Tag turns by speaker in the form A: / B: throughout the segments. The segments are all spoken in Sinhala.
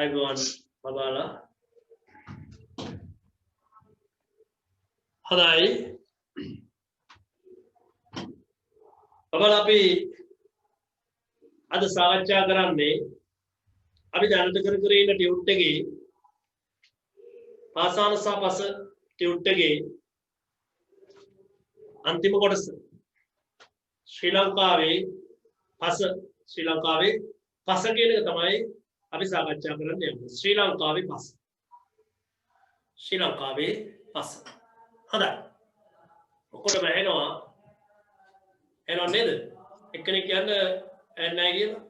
A: අයිබෝන් බබාලා හොඳයි බබාලා අපි අද සාකච්ඡා කරන්නේ අපි දැනට කර කර ඉන්න ටියුට් එකේ පාසාන සහ පස ටියුට් එකේ අන්තිම කොටස ශ්‍රී ලංකාවේ පස කියන එක තමයි අපි සාකච්ඡා කරන්න යන්නේ ශ්‍රී ලංකාවේ පස හොඳයි ඔක්කොටම ඇහෙනවා නේද එක්කෙනෙක් කියන්න ඇහෙන්නේ නැහැ කියලා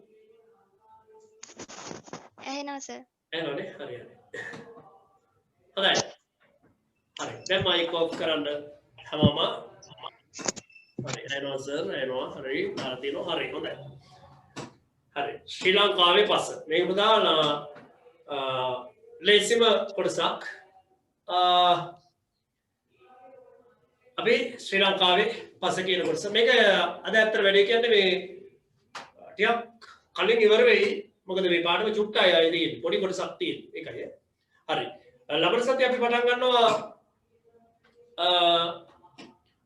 B: ඇහෙනවා සර්
A: ඇහෙනවනේ හරි හොඳයි හරි දැන් මයික් ඔෆ් කරන්න හැමෝම හරි ඇහෙනවා සර් ඇහෙනවා හරි දාලා තියෙනවා හරි හොඳයි හරි ශ්‍රී ලංකාවේ පස මේක පුතාලා ලේසිම කොටසක් අපි ශ්‍රී ලංකාවේ පස කියන කොටස මේක අද ඇත්තට වැඩි කියන්නේ මේ ටිකක් කලින් ඉවර වෙයි මොකද මේ පාඩම චුට්ටයි ආයේ තියෙන්නේ පොඩි කොටසක් තියෙන ඒකයි හරි ලබන සතිය අපි පටන් ගන්නවා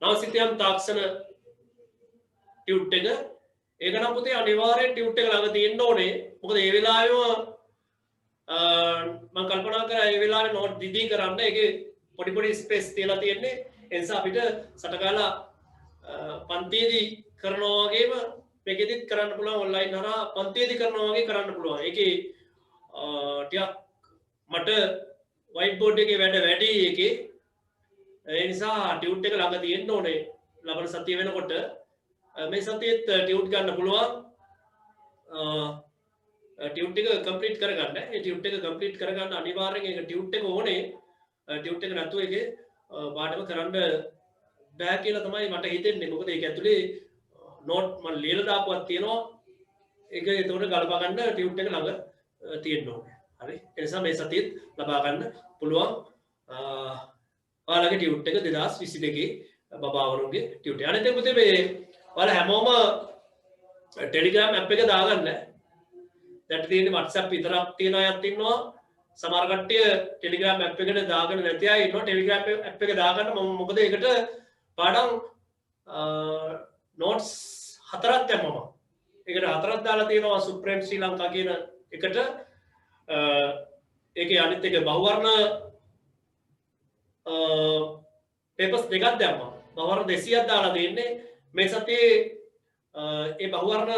A: නවසිතියම් තාක්ෂණ ටියුට් එක ඒක නම් පුතේ අනිවාර්යෙන් ටියුට් එක ළඟ තියෙන්න ඕනේ මොකද ඒ වෙලාවෙම මම කල්පනා කරා ඒ වෙලාවේ නෝට් දිදී කරන්න ඒකේ පොඩි ස්පේස් තියලා තියෙන්නේ ඒ නිසා අපිට සටකාලා පන්තියේදී කරනවා වගේම මේකෙදිත් කරන්න පුළුවන් ඔන්ලයින් හරහා පන්තියේදී කරනවා වගේ කරන්න පුළුවන් ඒකේ ටිකක් මට වයිට් බෝඩ් එකේ වැඩ වැඩි ඒකේ ඒ නිසා ටියුට් එක ළඟ තියෙන්න ඕනේ ලබන සතිය වෙනකොට මේ සතියේත් ටියුට් ගන්න පුළුවන් ටියුට් එක කම්ප්ලීට් කරගන්න ඒ ටියුට් එක කම්ප්ලීට් කරගන්න අනිවාර්යෙන් ඒක ටියුට් එක ඕනේ ටියුට් එක නැතුව ඒකේ පාඩම කරන්න බෑ කියලා තමයි මට හිතෙන්නේ මොකද ඒක ඇතුලේ නෝට් මම ලියලා දාපුවක් තියෙනවා ඒක ඒතකොට ගලපා ගන්න ටියුට් එක ළඟ තියෙන්න ඕනේ හරි ඒ නිසා මේ සතියේත් ලබා ගන්න පුළුවන් ඔයාලගේ ටියුට් එක 2022 බබාවරුන්ගේ ටියුට් එක අනිත් එක පුතේ මේ ඔයාලා හැමෝම ටෙලිග්‍රෑම් ඇප් එක දාගන්න දැන් තියෙන්නේ WhatsApp විතරක් තියෙන අයත් ඉන්නවා සමහර කට්ටිය ටෙලිග්‍රෑම් ඇප් එකට දාගෙන නැති අය ඉන්නවා ටෙලිග්‍රෑම් ඇප් එක දාගන්න මොකද ඒකට පාඩම් නෝට්ස් හතරක් දැම්මම ඒකට හතරක් දාලා තියෙනවා සුප්‍රීම් ශ්‍රී ලංකා කියන එකට ඒකේ අනිත් එක බහුවර්ණ පේපර්ස් දෙකක් දැම්මා බහුවර්ණ 200ක් දාලා තියෙන්නේ මේ සතියේ ඒ බහුවර්ණ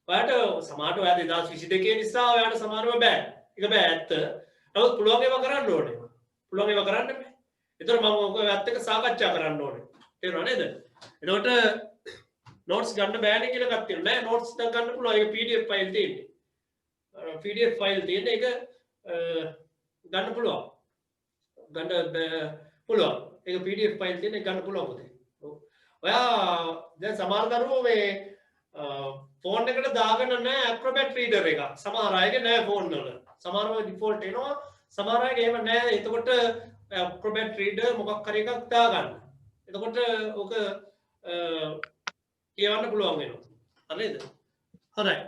A: ඔයාලට සමහරට ඔයා 2022 නිසා ඔයාලට සමහරව බෑ ඒක බෑ ඇත්ත නමුත් පුළුවන් ඒවා කරන්න ඕනේ පුළුවන් ඒවා කරන්න බෑ ඒතර මම ඔයත් එක්ක සාකච්ඡා කරන්න ඕනේ තේරුණා නේද එතකොට නෝට්ස් ගන්න බෑනේ කියලා එකක් තියෙනවා නෑ නෝට්ස් දැන් ගන්න පුළුවන් ඒක PDF ෆයිල් තියෙන්නේ PDF ෆයිල් තියෙන එක ගන්න පුළුවන් ඒක PDF ෆයිල් තියෙන එක ගන්න පුළුවන් පුතේ ඔයා දැන් සමහර දරුවෝ මේ ෆෝන් එකට දාගෙන නැහැ Acrobat Reader එක සමහර අයගේ නැහැ ෆෝන් වල සමහරව ඩිෆෝල්ට් එනවා සමහර අයගේ එහෙම නැහැ එතකොට Acrobat Reader මොකක් හරි එකක් දාගන්න එතකොට ඕක කියවන්න පුළුවන් වෙනවා හරිද හොඳයි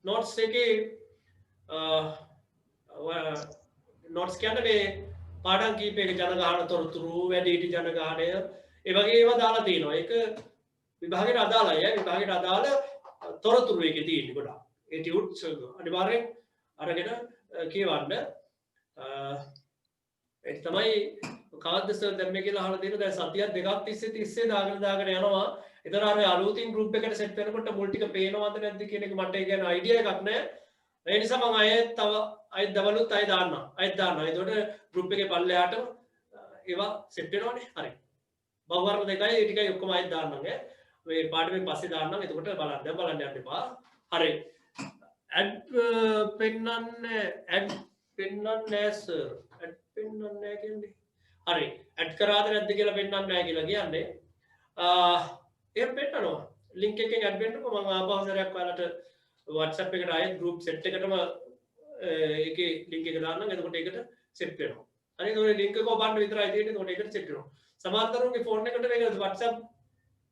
A: නෝට්ස් එකේ නෝට්ස් කියන්නේ මේ පාඩම් කීපයක ජනගහන තොරතුරු වැඩිහිටි ජනගහනය ඒ වගේ ඒවා දාලා තියෙනවා ඒක විභාගයට අදාළයි විභාගයට අදාළ තොරතුරු එකේ තියෙන්නේ ගොඩක් ඒ ටියුට්ස් අනිවාර්යෙන් අරගෙන කියවන්න ඒක තමයි කවද්ද සර් දැන් මේ කියලා අහලා තියෙන දැන් සතියක් දෙකක් තිස්සේ දාගෙන යනවා ඒතර අර අලුතින් ගෲප් එකට සෙට් වෙනකොට මුල් ටික පේනවද නැද්ද කියන එක මට ඒ කියන්නේ අයිඩියා එකක් නැහැ ඒ නිසා මම අයත් දවලුත් අය දාන්නවා ඒතකොට ගෲප් එකේ පල්ලෙහාට ඒවා සෙට් වෙනවනේ හරි බහුවර්ණ දෙකයි ඒ ටිකයි ඔක්කොම අයත් දාන්නම් මේ පාඩමෙන් පස්සේ දාන්නම් එතකොට බලන්න යන්න එපා හරි ඇඩ් පෙන්නන්නේ සර් ඇඩ් පෙන්නන්නේ කියන්නේ හරි ඇඩ් කරාද නැද්ද කියලා පෙන්නන්නේ නැහැ කියලා කියන්නේ එහෙම පෙන්නනවා ලින්ක් එකෙන් ඇඩ් වෙන්නකො මම ආපහු සරයක් ඔයාලට WhatsApp එකට ආයෙත් group set එකටම ඒකේ link එක දාන්නම් එතකොට ඒකට set වෙනවා අනිත් ඔය link එක ඔබන්න විතරයි තියෙන්නේ එතකොට ඒකට set වෙනවා සමහර දරුවන්ගේ ෆෝන් එකට මේක WhatsApp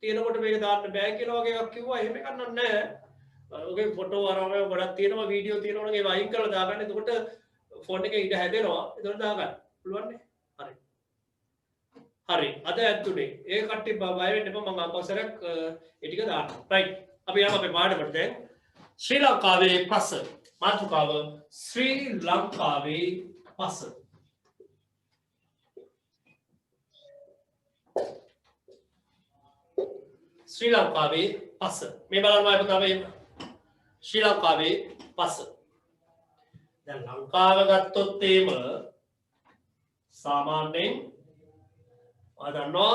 A: තියෙනකොට මේක දාන්න බෑ කියලා වගේ එකක් කිව්වා එහෙම එකක් නැහැ ඔගේ ෆොටෝ අරම ගොඩක් තියෙනවා වීඩියෝ තියෙනවා නම් ඒ වයින් කරලා දාගන්න. එතකොට ෆෝන් එකේ ඉඳ හැදෙනවා. එතකොට දාගන්න. පුළුවන් නේ? හරි. හරි. අද ඇත්තුනේ. ඒ කට්ටිය බය වෙන්න එපා. මම අපසරක් ඒ ටික දාන්න. රයිට්. අපි යමු අපේ පාඩමට දැන්. ශ්‍රී ලංකාවේ පස. මාතෘකාව ශ්‍රී ලංකාවේ පස. ශ්‍රී ලංකාවේ පස. මේ බලන්න මම පුතා මේ ශ්‍රී ලංකාවේ පස. දැන් ලංකාව ගත්තොත් එහෙම සාමාන්‍යයෙන් අදන්නවා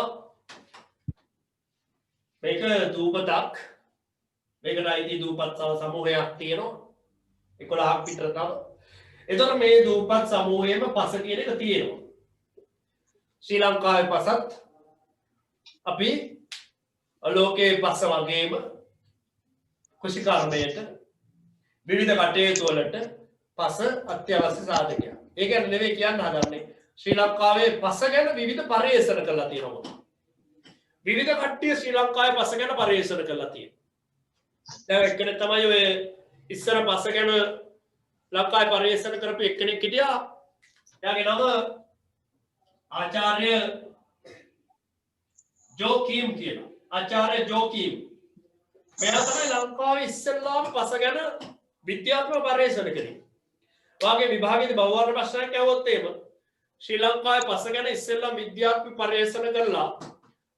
A: මේක දූපතක්. මේකට අයිති දූපත් සමූහයක් තියෙනවා 11ක් විතර තව. එතකොට මේ දූපත් සමූහයේම පස කියන එක තියෙනවා. ශ්‍රී ලංකාවේ පසත් අපි ලෝකයේ පස වගේම කෘෂිකර්මයට විවිධ කටයුතු වලට පස අත්‍යවශ්‍ය සාධකයක්. ඒක නෙවෙයි කියන්න හදන්නේ. ශ්‍රී ලංකාවේ පස ගැන විවිධ පරිශන කරලා තියෙනවා. විවිධ කට්ටිය ශ්‍රී ලංකාවේ පස ගැන පරිශන කරලා තියෙනවා. දැන් එක්කෙනෙක් තමයි ඔය ඉස්සර පස ගැන ලංකාවේ පරිශන කරපු එක්කෙනෙක් හිටියා. එයාගේ නම ආචාර්ය ජෝකීම් කියලා. ආචාර්ය ජෝකීම්. මෙයා තමයි ලංකාවේ ඉස්සෙල්ලාම පස ගැන විද්‍යාත්මක පරිශන කරේ. වාගේ විභාගයේදී බහුවර්ණ ප්‍රශ්නයක් ඇහුවොත් එහෙම ශ්‍රී ලංකාවේ පස ගැන ඉස්සෙල්ලා විද්‍යාත්මක පරිශන කරලා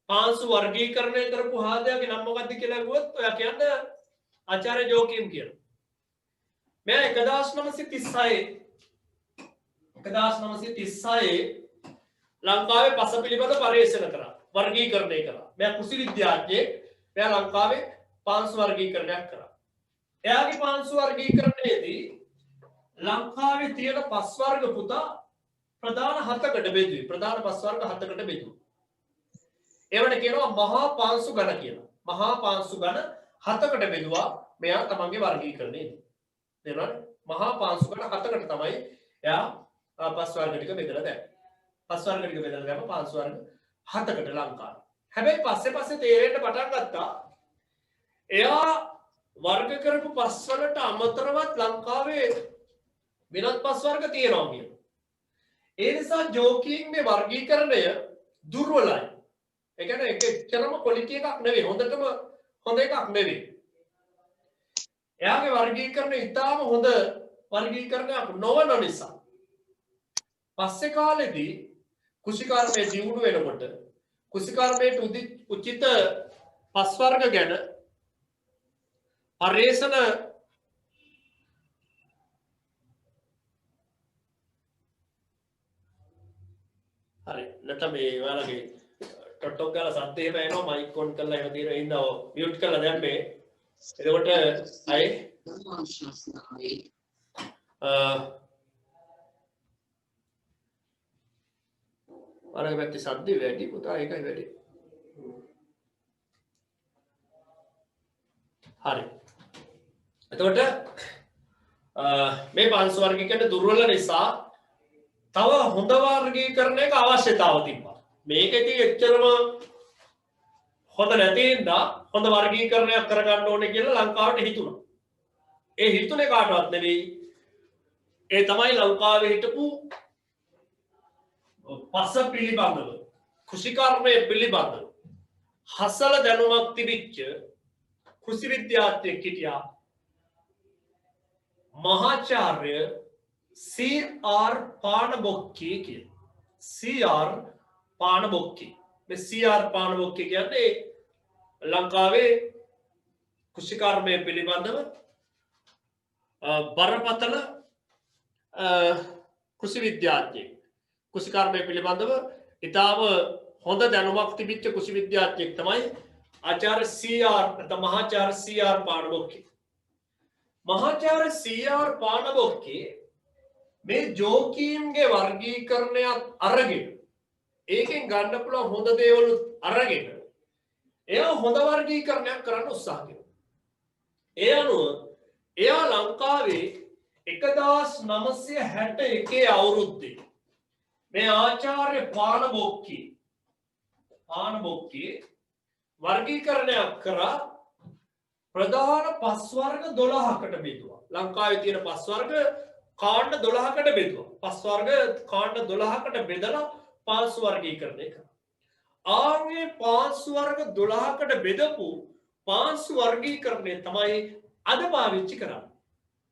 A: පාංශු වර්ගීකරණය කරපු හාදයාගේ නම මොකක්ද කියලා අහුවොත් ඔයා කියන්නේ ආචාර්ය ජෝකීම් කියලා. මෙයා 1936 ලංකාවේ පස පිළිබඳ පරිශන කරා. වර්ගීකරණය කරා. මෙයා කෘෂි විද්‍යාඥයෙක්. මෙයා ලංකාවේ පාංශු වර්ගීකරණයක් කරා. එයාගේ පාංශු වර්ගීකරණයේදී ලංකාවේ තියෙන පස් වර්ග පුතා ප්‍රධාන හතකට බෙදුවේ. ප්‍රධාන පස් වර්ග හතකට බෙදුවා. ඒවට කියනවා මහා පාංශු ගණ කියලා. මහා පාංශු ගණ හතකට බෙදුවා මෙයා තමන්ගේ වර්ගීකරණයේදී. තේරුණාද? මහා පාංශු ගණ හතකට තමයි එයා පස් වර්ග ටික බෙදලා දැම්මේ. පස් වර්ග ටික බෙදලා දැම්ම පාංශු වර්ග හතකට ලංකාවේ. හැබැයි පස්සේ තේරෙන්න පටන් ගත්තා එයා වර්ග කරපු පස් වලට අමතරවත් ලංකාවේ වෙනත් පස් වර්ග තියෙනවා කියලා. ඒ නිසා ජෝකීම්ගේ වර්ගීකරණය දුර්වලයි. ඒ කියන්නේ ඒක එච්චරම ක්වොලිටි එකක් නෙවෙයි. හොඳටම හොඳ එකක් නෙවෙයි. එයාගේ වර්ගීකරණය ඉතාම හොඳ වර්ගීකරණයක් නොවන නිසා පස්සේ කාලෙදී කෘෂිකර්මයේ දියුණු වෙනකොට කෘෂිකර්මයට උචිත පස් වර්ග ගැන පරිශන හරි නැත්නම් මේ ඔයාලගේ ටොටොක් ගාලා සද්ද එහෙම එනවා මයික් ඔන් කරලා එහෙම තියෙනවා ඉන්නව මියුට් කරලා දැම්මේ එතකොට අය අරගෙන පැත්තේ සද්ද වැඩි පුතා ඒකයි වැඩි හරි එතකොට මේ පාංශු වර්ගීකරණ දුර්වල නිසා තව හොඳ වර්ගීකරණයක අවශ්‍යතාව තිබ්බා. මේක ඉතින් එච්චරම හොඳ නැති හින්දා හොඳ වර්ගීකරණයක් කරගන්න ඕනේ කියලා ලංකාවට හිතුණා. ඒ හිතුනේ කාටවත් නෙවෙයි. ඒ තමයි ලංකාවේ හිටපු පස පිළිබඳව කෘෂිකර්මයේ පිළිබඳව හසල දැනුමක් තිබිච්ච කෘෂි විද්‍යාඥයෙක් හිටියා. මහාචාර්ය C.R. පානබොක්කේ කියලා. C.R. පානබොක්කේ. මේ C.R. පානබොක්කේ කියන්නේ ලංකාවේ කෘෂිකර්මයේ පිළිබඳව බරපතල කෘෂි විද්‍යාඥයෙක්. කෘෂිකර්මයේ පිළිබඳව ඉතාම හොඳ දැනුමක් තිබිච්ච කෘෂි විද්‍යාඥයෙක් තමයි ආචාර්ය C.R. නැත්නම් මහාචාර්ය C.R. පානබොක්කේ. මහාචාර්ය C.R. පානබොක්කේ මේ ජෝකීම්ගේ වර්ගීකරණයක් අරගෙන ඒකෙන් ගන්න පුළුවන් හොඳ දේවල් අරගෙන එයා හොඳ වර්ගීකරණයක් කරන්න උත්සාහ කළා. ඒ අනුව එයා ලංකාවේ 1961 අවුරුද්දේ මේ ආචාර්ය පානබොක්කේ වර්ගීකරණයක් කරා ප්‍රධාන පස් වර්ග 12කට බෙදුවා. ලංකාවේ තියෙන පස් වර්ග කාණ්ඩ 12කට බෙදුවා. පස් වර්ග කාණ්ඩ 12කට බෙදලා පාංශු වර්ගීකරණය කරා. ආර්ය පාංශු වර්ග 12කට බෙදපු පාංශු වර්ගීකරණය තමයි අද පාවිච්චි කරන්නේ.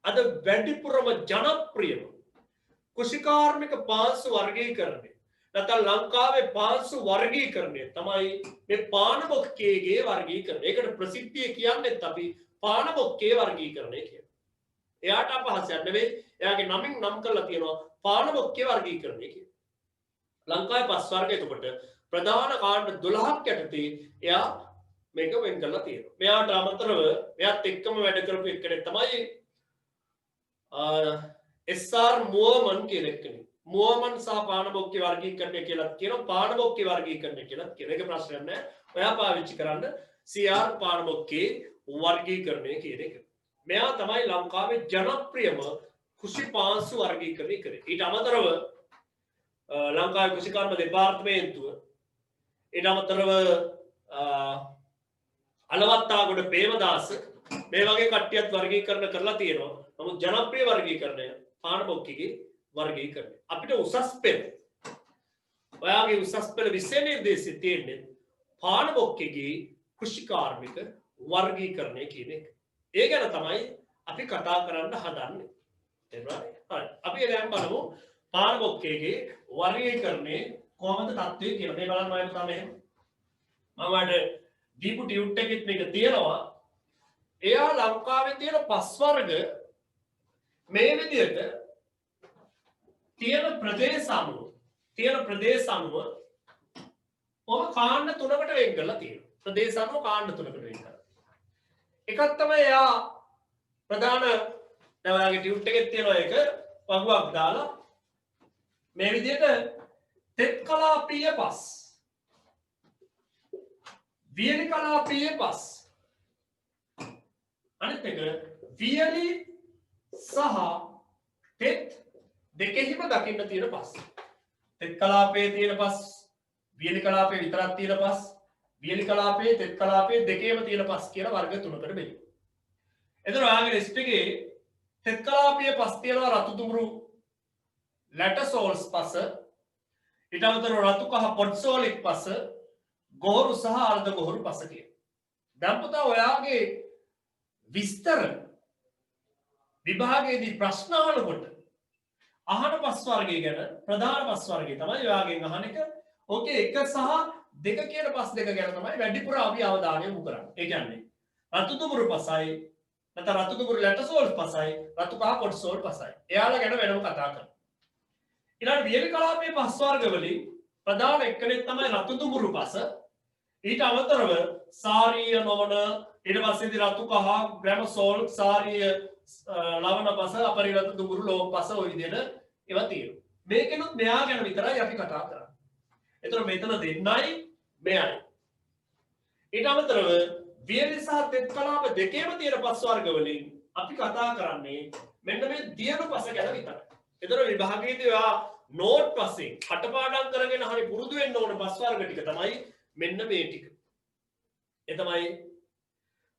A: අද වැඩිපුරම ජනප්‍රියම කුෂිකාර්මික පාංශු වර්ගීකරණය නැත්නම් ලංකාවේ පාංශු වර්ගීකරණය තමයි මේ පානබොක්කේගේ වර්ගීකරණය. ඒකට ප්‍රසිද්ධිය කියන්නේත් අපි පානබොක්කේ වර්ගීකරණය කියලා. එයාට අපහසුයක් නෙවෙයි. එයාගේ නමින් නම් කරලා තියෙනවා පානබොක්කේ වර්ගීකරණය කියලා. ලංකාවේ පස් වර්ග එතකොට ප්‍රධාන කාණ්ඩ 12ක් යටතේ එයා මේක වෙන් කරලා තියෙනවා. මෙයාට අමතරව එයාත් එක්කම වැඩ කරපු එක්කෙනෙක් තමයි SR මුවමන් කියන කෙනෙක්. මුවමන් සහ පානබොක්කේ වර්ගීකරණය කියලා කියනවා. පානබොක්කේ වර්ගීකරණය කියලා කියනවා. ඒක ප්‍රශ්නයක් නෑ. ඔයා පාවිච්චි කරන්න CR පානබොක්කේ වර්ගීකරණය කියන එක. මෙයා තමයි ලංකාවේ ජනප්‍රියම කුෂි පාංශු වර්ගීකරණය කරේ. ඊට අමතරව ලංකාවේ කුෂිකර්ම දෙපාර්තමේන්තුව ඊට අමතරව අලවත්තාගොඩ ප්‍රේමදාස මේ වගේ කට්ටියත් වර්ගීකරණ කරලා තියෙනවා. නමුත් ජනප්‍රිය වර්ගීකරණය පානබොක්කේගේ වර්ගීකරණය. අපිට උසස් පෙළ ඔයාගේ උසස් පෙළ විෂය නිර්දේශය තියෙන්නේ පානබොක්කේගේ කෘෂිකාර්මික වර්ගීකරණය කියන එක. ඒ ගැන තමයි අපි කතා කරන්න හදන්නේ. තේරුණාද? හරි. අපි දැන් බලමු පානබොක්කේගේ වර්ගීකරණය කොහොමද තත්ත්වය කියලා. මේ බලන්න මම තමයි මම වඩ දීපු ටියුට් එකෙත් මේක තියෙනවා. එයා ලංකාවේ තියෙන පස් වර්ග මේ විදිහට තියෙන ප්‍රදේශ අනුව ඔබ කාණ්ඩ තුනකට වෙන් කරලා තියෙනවා. ප්‍රදේශ අනුව කාණ්ඩ තුනකට වෙන් කරලා. එකක් තමයි එයා ප්‍රධාන දැන් ඔයාගේ ටියුට් එකෙත් තියෙනවා ඒක වගුවක් දාලා මේ විදිහට තෙත් කලාපීය පස් වියලි කලාපීය පස් අනිත් එක වියලි සහ තෙත් දෙකෙහිම දකින්න තියෙන පස්. තෙත් කලාපයේ තියෙන පස් වියලි කලාපයේ විතරක් තියෙන පස් වියලි කලාපයේ තෙත් කලාපයේ දෙකේම තියෙන පස් කියලා වර්ග තුනකට බෙදෙනවා. එතන ඔයාගේ ලිස්ට් එකේ තෙත් කලාපයේ පස් තියෙනවා රතු දුඹුරු ලැටසෝල්ස් පස ඊට අමතරව රතු කහ පොට්සෝලික් පස ගොහරු සහ අර්ධ ගොහරු පස කියන. දැන් පුතා ඔයාගේ විස්තර විභාගයේදී ප්‍රශ්න අහනකොට අහන පස් වර්ගය ගැන ප්‍රධාන පස් වර්ගය තමයි ඔයාගෙන් අහන එක. ඕකේ එක සහ දෙක කියන පස් දෙක ගැන තමයි වැඩිපුර අපි අවධානය යොමු කරන්නේ. ඒ කියන්නේ රතු දුඹුරු පසයි නැත්නම් රතු දුඹුරු ලැටසෝල් පසයි රතු කහ පොට්සෝල් පසයි. එයාලා ගැන වෙනම කතා කරනවා. ඊළඟ වියලි කලාපයේ පස් වර්ග වලින් ප්‍රධාන එක්කෙනෙක් තමයි රතු දුඹුරු පස. ඊට අමතරව සාරීය නොවන ඊට පස්සේ රතු කහ ග්‍රැමසෝල් සාරීය ලවණ පස අපරිණත දුඹුරු ලෝම පස ඔය විදිහට ඒවා තියෙනවා. මේකෙනුත් මෙයා ගැන විතරයි අපි කතා කරන්නේ. එතකොට මෙතන දෙන්නයි මෙයයි. ඊට අමතරව වියලි සහ තෙත් කලාප දෙකේම තියෙන පස් වර්ග වලින් අපි කතා කරන්නේ මෙන්න මේ දියණු පස ගැන විතරයි. එතකොට විභාගයේදී ඔයා නෝට් පස්සේ කටපාඩම් කරගෙන හරි පුරුදු වෙන්න ඕන පස් වර්ග ටික තමයි මෙන්න මේ ටික. ඒ තමයි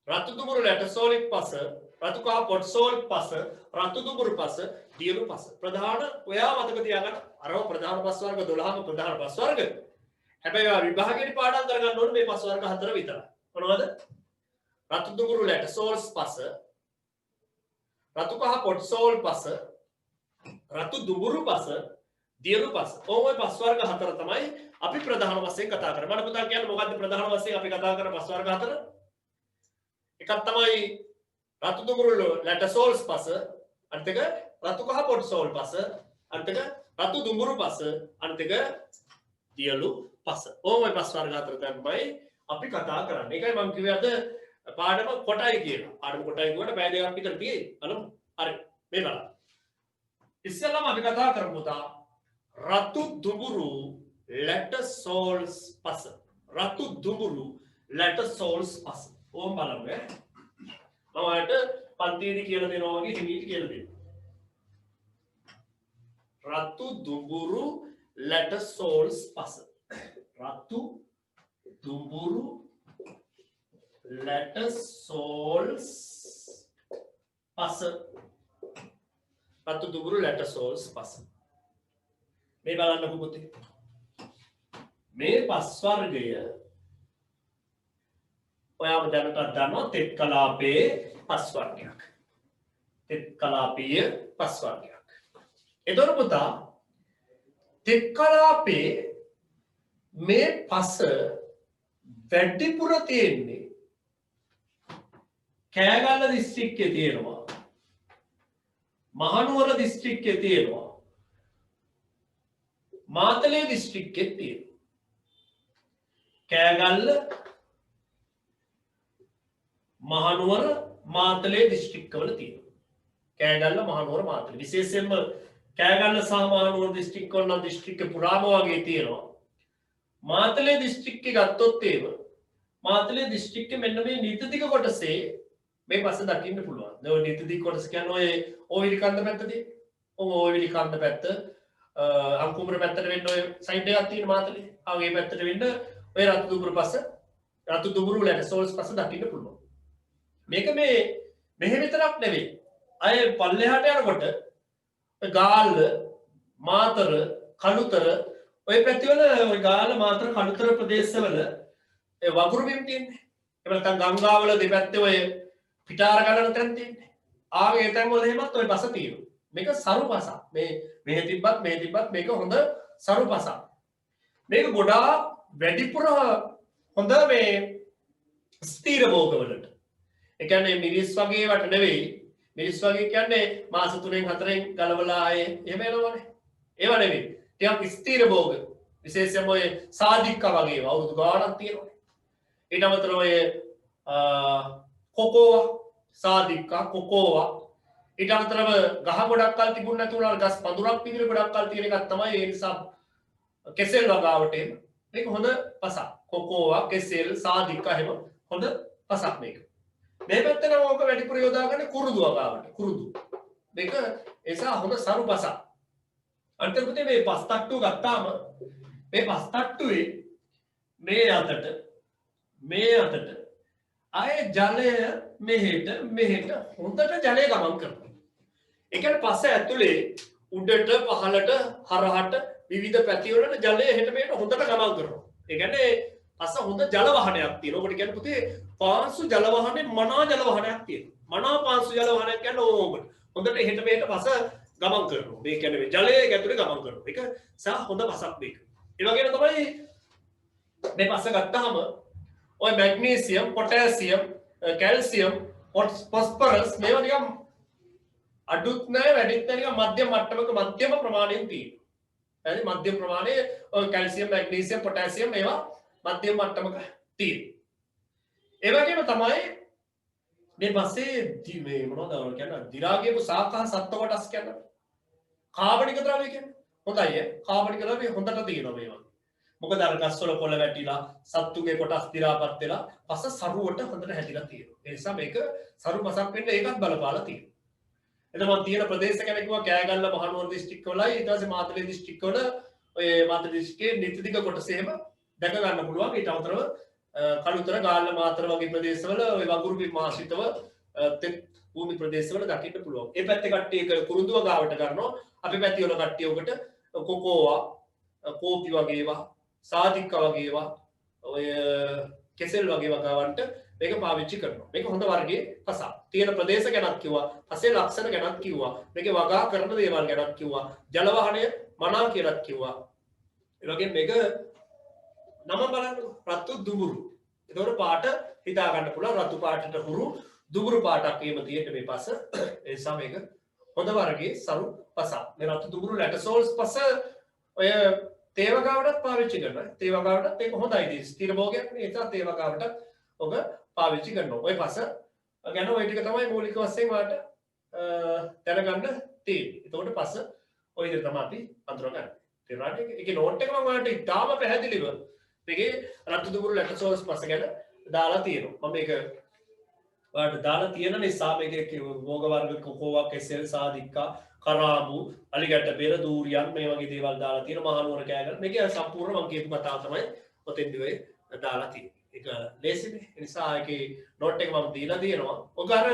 A: රතු දුඹුරු ලැටසෝලික් පස, රතු කහ පොට්සෝලික් පස, රතු දුඹුරු පස, දියණු පස. ප්‍රධාන ඔයා මතක තියාගන්න අරව ප්‍රධාන පස් වර්ග 12ම ප්‍රධාන පස් වර්ග. හැබැයි ඔයා විභාගයේදී පාඩම් කරගන්න ඕනේ මේ පස් වර්ග හතර විතරයි. මොනවද? රතු දුඹුරු ලැටසෝල්ස් පස, රතු කහ පොට්සෝල් පස, රතු දුඹුරු පස, දියණු පස. ඔය පස් වර්ග හතර තමයි අපි ප්‍රධාන වශයෙන් කතා කරන්නේ. මම පුතා කියන්නේ මොකද්ද ප්‍රධාන වශයෙන් අපි කතා කරන පස් වර්ග හතර? එකක් තමයි රතු දුඹුරු ලැටසෝල්ස් පස, අනිත් එක රතු කහ පොට්සෝල් පස, අනිත් එක රතු දුඹුරු පස, අනිත් එක දියණු පස. ඔය පස් වර්ග හතර තමයි අපි කතා කරන්නේ. ඒකයි මම කිව්වේ අද පාඩම කොටයි කියලා. පාඩම කොටයි කියුවට පැය දෙකක් විතර තියෙයි. බලමු. හරි. මේ බලන්න. ඉස්සෙල්ලාම අපි කතා කරමු පුතා රතු දුඹුරු ලැටසෝල්ස් පස. රතු දුඹුරු ලැටසෝල්ස් පස. ඕම් බලමු ඈ. මම ඔයාලට පන්තියේදී කියලා දෙනවා වගේ හිමීට කියලා දෙන්න. රතු දුඹුරු ලැටසෝල්ස් පස. රතු දුඹුරු ලැටසෝල්ස් පස රතු දුඹුරු ලැටසෝල්ස් පස මේ බලන්නකො පුතේ මේ පස් වර්ගය ඔයාම දැනට දන්නවා තෙත් කලාපයේ පස් වර්ගයක් තෙත් කලාපීය පස් වර්ගයක් එතකොට පුතා තෙත් කලාපයේ මේ පස වැඩිපුර තියෙන්නේ කෑගල්ල දිස්ත්‍රික්කයේ තියෙනවා මහනුවර දිස්ත්‍රික්කයේ තියෙනවා මාතලේ දිස්ත්‍රික්කයේ තියෙනවා කෑගල්ල මහනුවර මාතලේ දිස්ත්‍රික්කවල තියෙනවා කෑගල්ල මහනුවර මාතලේ විශේෂයෙන්ම කෑගල්ල සහ මහනුවර දිස්ත්‍රික්කවල නම් දිස්ත්‍රික්ක පුරාම වගේ තියෙනවා මාතලේ දිස්ත්‍රික්කේ ගත්තොත් එහෙම මාතලේ දිස්ත්‍රික්කේ මෙන්න මේ නිතිදික කොටසේ මේ පස්ස දකින්න පුළුවන්. දැන් ඔය නිතිදික කොටස කියන්නේ ඔය ඕවිලි කන්ද පැත්තදී. ඕවිලි කන්ද පැත්ත අංකුමර පැත්තට වෙන්න ඔය සයිඩ් එකක් තියෙන මාතලේ. ආ මේ පැත්තට වෙන්න ඔය රතු දුඹුරු පස්ස රතු දුඹුරු ලැටසෝල්ස් පස්ස දකින්න පුළුවන්. මේක මේ මෙහෙ විතරක් නෙවෙයි. අය පල්ලෙහාට යනකොට ගාල්ල මාතර කළුතර ඔය පැතිවල ඔය ගාල්ල මාතර කළුතර ප්‍රදේශවල ඒ වගුරු බිම් තියෙන්නේ. එහෙම නැත්නම් ගංගාවල දෙපැත්තේ ඔය පිටාර ගලන තැන් තියෙන්නේ. ආවේ තැන් වල එහෙමත් ඔය බස තියෙනවා. මේක සරු පසක්. මේ තිබ්බත් මේක හොඳ සරු පසක්. මේක ගොඩාක් වැඩිපුර හොඳ මේ ස්ථීර භෝගවලට. ඒ කියන්නේ මිරිස් වගේ වට නෙවෙයි. මිරිස් වගේ කියන්නේ මාස 3න් 4න් ගලවලා ආයේ එහෙම එනවනේ. ඒව නෙවෙයි. ටිකක් ස්ථීර භෝග. විශේෂයෙන්ම ඔය සාධික්ක වගේ අවුරුදු ගාණක් තියෙනවා. ඊට අමතරව ඔය කොකෝවා සාධික්කා කොකෝවා ඊට අමතරව ගහ ගොඩක් කල් තිබුණ නැති උනාට ගස් පඳුරක් විදිහට ගොඩක් කල් තියෙන එකක් තමයි ඒ නිසා කෙසෙල් වගාවට එන මේක හොඳ පසක් කොකෝවා කෙසෙල් සාධික්කා එහෙම හොඳ පසක් මේක මේ පැත්තේ නම් ඕක වැඩිපුර යොදාගන්නේ කුරුදු වගාවට කුරුදු මේක ඒසා හොඳ සරු පසක් අන්තර්ගතයේ මේ පස් තට්ටුව ගත්තාම මේ පස් තට්ටුවේ මේ අතට අය ජලය මෙහෙට හොඳට ජලය ගමන් කරනවා. ඒ කියන්නේ පස්ස ඇතුලේ උඩට පහළට හරහට විවිධ පැතිවලට ජලය හෙට මෙහෙට හොඳට ගමන් කරනවා. ඒ කියන්නේ පස්ස හොඳ ජල වහනයක් තියෙනවා. ඔකට කියන්නේ පුතේ පාංශු ජල වහනේ මනා ජල වහනයක් තියෙනවා. මනා පාංශු ජල වහනයක් කියන්නේ ඕකට. හොඳට හෙට මෙහෙට පස්ස ගමන් කරනවා. මේ කියන්නේ මේ ජලය ඇතුලේ ගමන් කරනවා. ඒක සහ හොඳ පසක් මේක. ඒ වගේම තමයි මේ පස්ස ගත්තාම ඔය මැග්නීසියම් පොටෑසියම් කැල්සියම් ෆොස්ෆරස් මේවා නිකම් අඩුත් නැහැ වැඩිත් නැහැ නිකම් මධ්‍යම මට්ටමක මධ්‍යම ප්‍රමාණයෙන් තියෙනවා. හරි මධ්‍යම ප්‍රමාණයේ ඔය කැල්සියම් මැග්නීසියම් පොටෑසියම් මේවා මධ්‍යම මට්ටමක තියෙනවා. ඒ වගේම තමයි මේ පස්සේ මේ මොනවද කියන්නේ දිරාගේපු සාකහ සත්ව කොටස් කියන්නේ කාබනික ද්‍රව්‍ය කියන්නේ. හොඳයි කාබනික ද්‍රව්‍ය හොඳට තියෙනවා මේවා. මොකද අර ගස්වල කොළ වැටිලා සත්තුගේ කොටස් දිරාපත් වෙලා පස සරුවට හොඳට හැදිලා තියෙනවා. ඒ නිසා මේක සරු පසක් වෙන්න ඒකත් බලපාලා තියෙනවා. එතකොට තියෙන ප්‍රදේශ ගැන කිව්වා කෑගල්ල මහනුවර දිස්ත්‍රික්කවලයි ඊට පස්සේ මාතලේ දිස්ත්‍රික්කවල ඔය මාතලේ දිස්ත්‍රික්කේ නිතිදික කොටස එහෙම දැක ගන්න පුළුවන්. ඊට අමතරව කළුතර ගාල්ල මාතර වගේ ප්‍රදේශවල ඔය වගුරු බිම් ආශ්‍රිතව තෙත් භූමි ප්‍රදේශවල දකින්න පුළුවන්. ඒ පැත්තේ කට්ටිය ඒක කුරුඳුව ගාවට ගන්නවා. අපි පැති වල කට්ටිය උකට කොකෝවා කෝපි වගේ ඒවා සාධික්ක වගේ ඒවා ඔය කෙසෙල් වගේ වගාවන්ට මේක පාවිච්චි කරනවා. මේක හොඳ වර්ගයේ පසක්. තියෙන ප්‍රදේශ ගැනත් කිව්වා, පසේ ලක්ෂණ ගැනත් කිව්වා. මේකේ වගා කරන දේවල් ගැනත් කිව්වා. ජල වහනය මනා කියලාත් කිව්වා. ඒ වගේම මේක නම බලන්න රතු දුඹුරු. ඒතකොට පාට හිතා ගන්න පුළුවන් රතු පාටට හුරු දුඹුරු පාටක් එහෙම තියෙන මේ පස. ඒ නිසා මේක හොඳ වර්ගයේ සරු පසක්. මේ රතු දුඹුරු ලැටසෝල්ස් පස ඔය තේවගාවටත් පාවිච්චි කරනවා. තේවගාවටත් ඒක හොඳයි. ස්ථිර භෝගයක් නේ. ඒක තේවගාවටත් ඔබ පාවිච්චි කරනවා. ඔය පස ගැන ඔය ටික තමයි මූලික වශයෙන් වාට දැනගන්න තියෙන්නේ. එතකොට පස ඔය විදිහට තමයි අපි අඳුරගන්නේ. තේරුණාද? ඒකේ නෝට් එක මම ඔයාලට ඉතාම පැහැදිලිව මේකේ රතු දුඹුරු ලැටසෝල්ස් පස ගැන දාලා තියෙනවා. මම මේක ඔයාලට දාලා තියෙන නිසා මේකේ භෝග වර්ග කොකෝවා කෙසෙල් සාධික්කා කරාබු අලිගැට පෙර දූරියන් මේ වගේ දේවල් දාලා තියෙන මහනුවර කෑගල මේක සම්පූර්ණ මම කියපු කතාව තමයි ඔතෙන්දී ඔය දාලා තියෙන්නේ. ඒක ලේසිනේ. ඒ නිසා ඒකේ නෝට් එක මම දීලා තියෙනවා. ඔක අර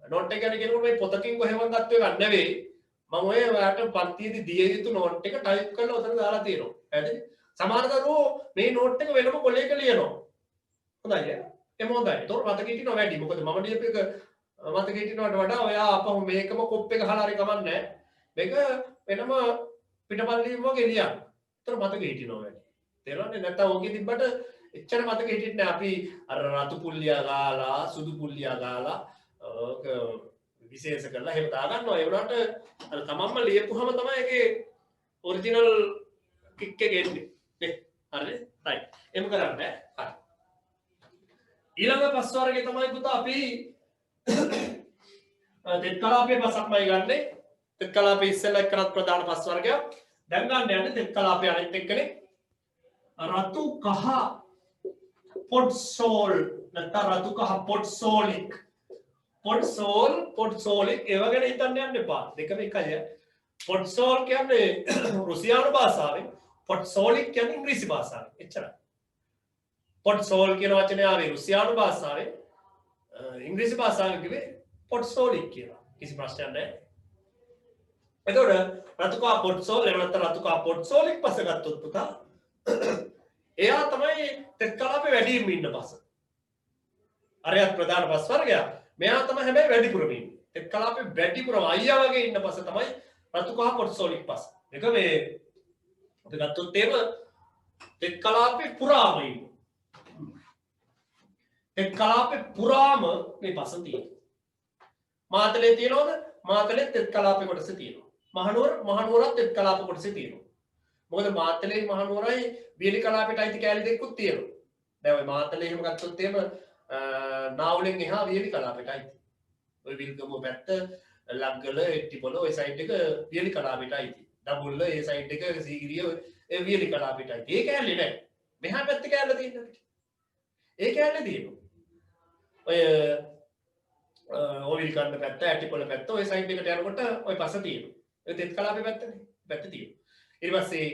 A: නෝට් එක ගැන කියනකොට මේ පොතකින් කොහෙවත් ගත්ත එකක් නෙවෙයි. මම ඔය ඔයාලට පන්තියේදී දිය යුතු නෝට් එක ටයිප් කරලා උතන දාලා තියෙනවා. හරිද? සමහර දරුවෝ මේ නෝට් එක වෙනම කොලයක ලියනවා. හොඳයි. එම හොඳයි. ඒතකොට මතක හිටිනවා වැඩි. මොකද මම ලියපු එක මතක හිටිනවට වඩා ඔයා අපහු මේකම කොප් එක හලා හරි කමක් නැහැ. මේක වෙනම පිටපත් ලියුම වගේ ලියන්න. ඒතර මතක හිටිනවා වැඩි. තේරුණානේ? නැත්නම් ඕකේ තිබ්බට එච්චර මතක හිටින්නේ නැහැ. අපි අර රතු පුල්ලියා ගාලා සුදු පුල්ලියා ගාලා විශේෂ කරලා එහෙම දාගන්නවා. ඒ වුණාට අර තමන්ම ලියපුවම තමයි ඒකේ ඔරිජිනල් කික් එක එන්නේ. නේ? හරිද? රයිට්. එහෙම කරන්නේ. හරි. ඊළඟ පස් වර්ගය තමයි පුතා අපි තෙත් කලාපයේ පසක්මයි ගන්නෙ. තෙත් කලාපයේ ඉස්සෙල්ලා එක්කනත් ප්‍රධාන පස් වර්ගයක්. දැන් ගන්න යන්නේ තෙත් කලාපයේ අනිත් එක්කනේ. රතු කහ පොට්සෝල් නැත්නම් රතු කහ පොට්සෝලික්. පොට්සෝලික් ඒව ගැන හිතන්න යන්න එපා. දෙකම එකයි. පොට්සෝල් කියන්නේ රුසියානු භාෂාවෙන්, පොට්සෝලික් කියන්නේ ඉංග්‍රීසි භාෂාවෙන්. එච්චරයි. පොට්සෝල් කියන වචනේ ආවේ රුසියානු භාෂාවෙන්, ඉංග්‍රීසි භාෂාවෙන් කිව්වේ පොට්සෝලික් කියලා. කිසි ප්‍රශ්නයක් නැහැ. එතකොට රතු කහ පොට්සෝල් එහෙම නැත්නම් රතු කහ පොට්සෝලික් පස ගත්තොත් පුතා එයා තමයි තෙත් කලාපේ වැඩිම ඉන්න පස. අරයත් ප්‍රධාන පස් වර්ගයක්. මෙයා තමයි හැබැයි වැඩිපුරම ඉන්නේ. තෙත් කලාපේ වැඩිපුරම අයියා වගේ ඉන්න පස තමයි රතු කහ පොට්සෝලික් පස. මේක මේ අපි ගත්තොත් එහෙම තෙත් කලාපේ පුරාම ඉන්නේ. තෙත් කලාපේ පුරාම මේ පස තියෙනවා. මාතලේ තියෙනවද? මාතලේ තෙත් කලාපේ කොටස තියෙනවා. මහනුවරත් තෙත් කලාප කොටසේ තියෙනවා. මොකද මාතලේ මහනුවරයි වියලි කලාපයට අයිති කෑලි දෙකකුත් තියෙනවා. දැන් ඔය මාතලේ එහෙම ගත්තොත් එහෙම නාවුලෙන් එහා වියලි කලාපයට අයිති. ඔය විල්ගමුව පැත්ත ලග්ගල එට්ටිපොළ ඔය සයිඩ් එක වියලි කලාපයට අයිති. දඹුල්ල ඒ සයිඩ් එක සීගිරිය ඒ වියලි කලාපයට අයිති. ඒ කෑල්ලේ නෑ. මෙහා පැත්තේ කෑල්ල තියෙනවා. ඒ කෑල්ලේ තියෙනවා. ඔය වියලි කන්න පැත්ත ඇට්ටිපොළ පැත්ත ඔය සයිඩ් එකට යනකොට ඔය පස තියෙනවා. ඒ තෙත් කලාපේ පැත්තනේ. පැත්ත තියෙනවා. ඊට පස්සේ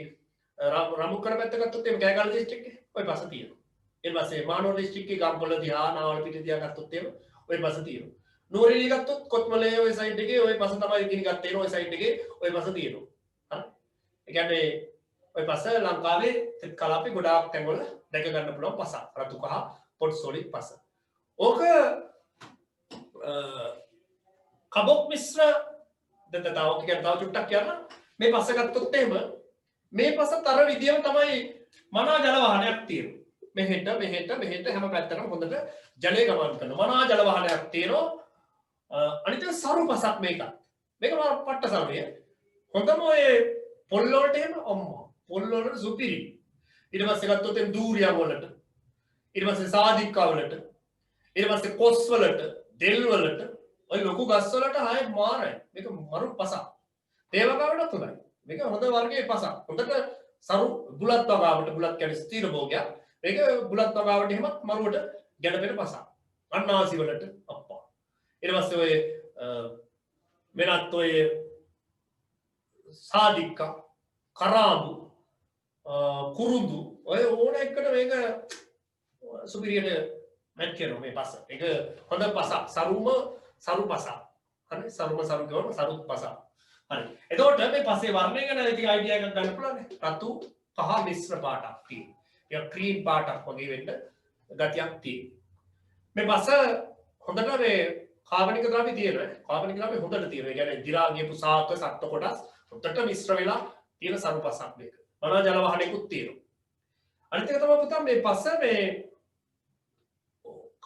A: රමුක්කර පැත්ත ගත්තොත් එimhe කෑගල්ල දිස්ත්‍රික්කේ ඔය පස තියෙනවා. ඊට පස්සේ මානෝර දිස්ත්‍රික්කේ ගම්පොළ දිහා නාවලපිටිය දිහා ගත්තොත් එimhe ඔය පස තියෙනවා. නූරිලි ගත්තොත් කොත්මලේ ඔය සයිඩ් එකේ ඔය පස තමයි ගිනි ගත්තේ ඔය සයිඩ් එකේ ඔය පස තියෙනවා. හරි. ඒ කියන්නේ ඔය පස ලංකාවේ තෙත් කලාපේ ගොඩාක් තැන්වල දැක ගන්න පුළුවන් පස. රතු කහ පොට්සෝලික් පස. ඕක කබොක් මිශ්‍ර තව චුට්ටක් කියන්න මේ පස ගත්තොත් එහෙම මේ පස තර විදියම තමයි මනා ජල වාහනයක් තියෙනවා. මෙහෙට හැම පැත්තටම හොඳට ජලය ගමන් කරනවා. මනා ජල වාහනයක් තියෙනවා. අනිත් එක සරු පසක් මේක. මේක පට්ට සරුය. හොඳම ඔය පොල් වලට එහෙම අම්මා පොල් වලට සුපිරි. ඊට පස්සේ ගත්තොත් එම් දූරියන් වලට. ඊට පස්සේ සාදික්කා වලට. ඊට පස්සේ කොස් වලට, දෙල් වලට, ඔය ලොකු ගස් වලට ආයේ මාරයි. මේක මරු පසක්. තේවගාවට හොඳයි. මේක හොඳ වර්ගයේ පසක්. හොඳට සරු බුලත් වගාවට බුලත් කියන්නේ ස්ථීර භෝගයක්. මේක බුලත් වගාවට එහෙමත් මරුවට ගැළපෙන පසක්. අන්නාසි වලට අප්පා. ඊට පස්සේ ඔය වෙනත් ඔය සාදික්කා, කරාඹු, කුරුඳු ඔය ඕන එකට මේක සුපිරියට මැච් කරනවා මේ පස. ඒක හොඳ පසක්. සරු පසක්. හරි සරු කියවම සරු පසක්. හරි. එතකොට මේ පසේ වර්ණය ගැන ඉතින් අයිඩියා එකක් ගන්න පුළුවන් නේ. රතු කහ මිශ්‍ර පාටක් තියෙනවා. ඒක ක්‍රීම් පාටක් වගේ වෙන්න ගතියක් තියෙනවා. මේ පස හොඳට මේ කාබනික ද්‍රව්‍ය තියෙනවා. කාබනික ද්‍රව්‍ය හොඳට තියෙනවා. ඒ කියන්නේ දිරා ගියපු සාක සත්ව කොටස් හොඳට මිශ්‍ර වෙලා තියෙන සරු පසක් මේක. මනා ජල වාහනයකුත් තියෙනවා. අනිත් එක තමයි පුතා මේ පස මේ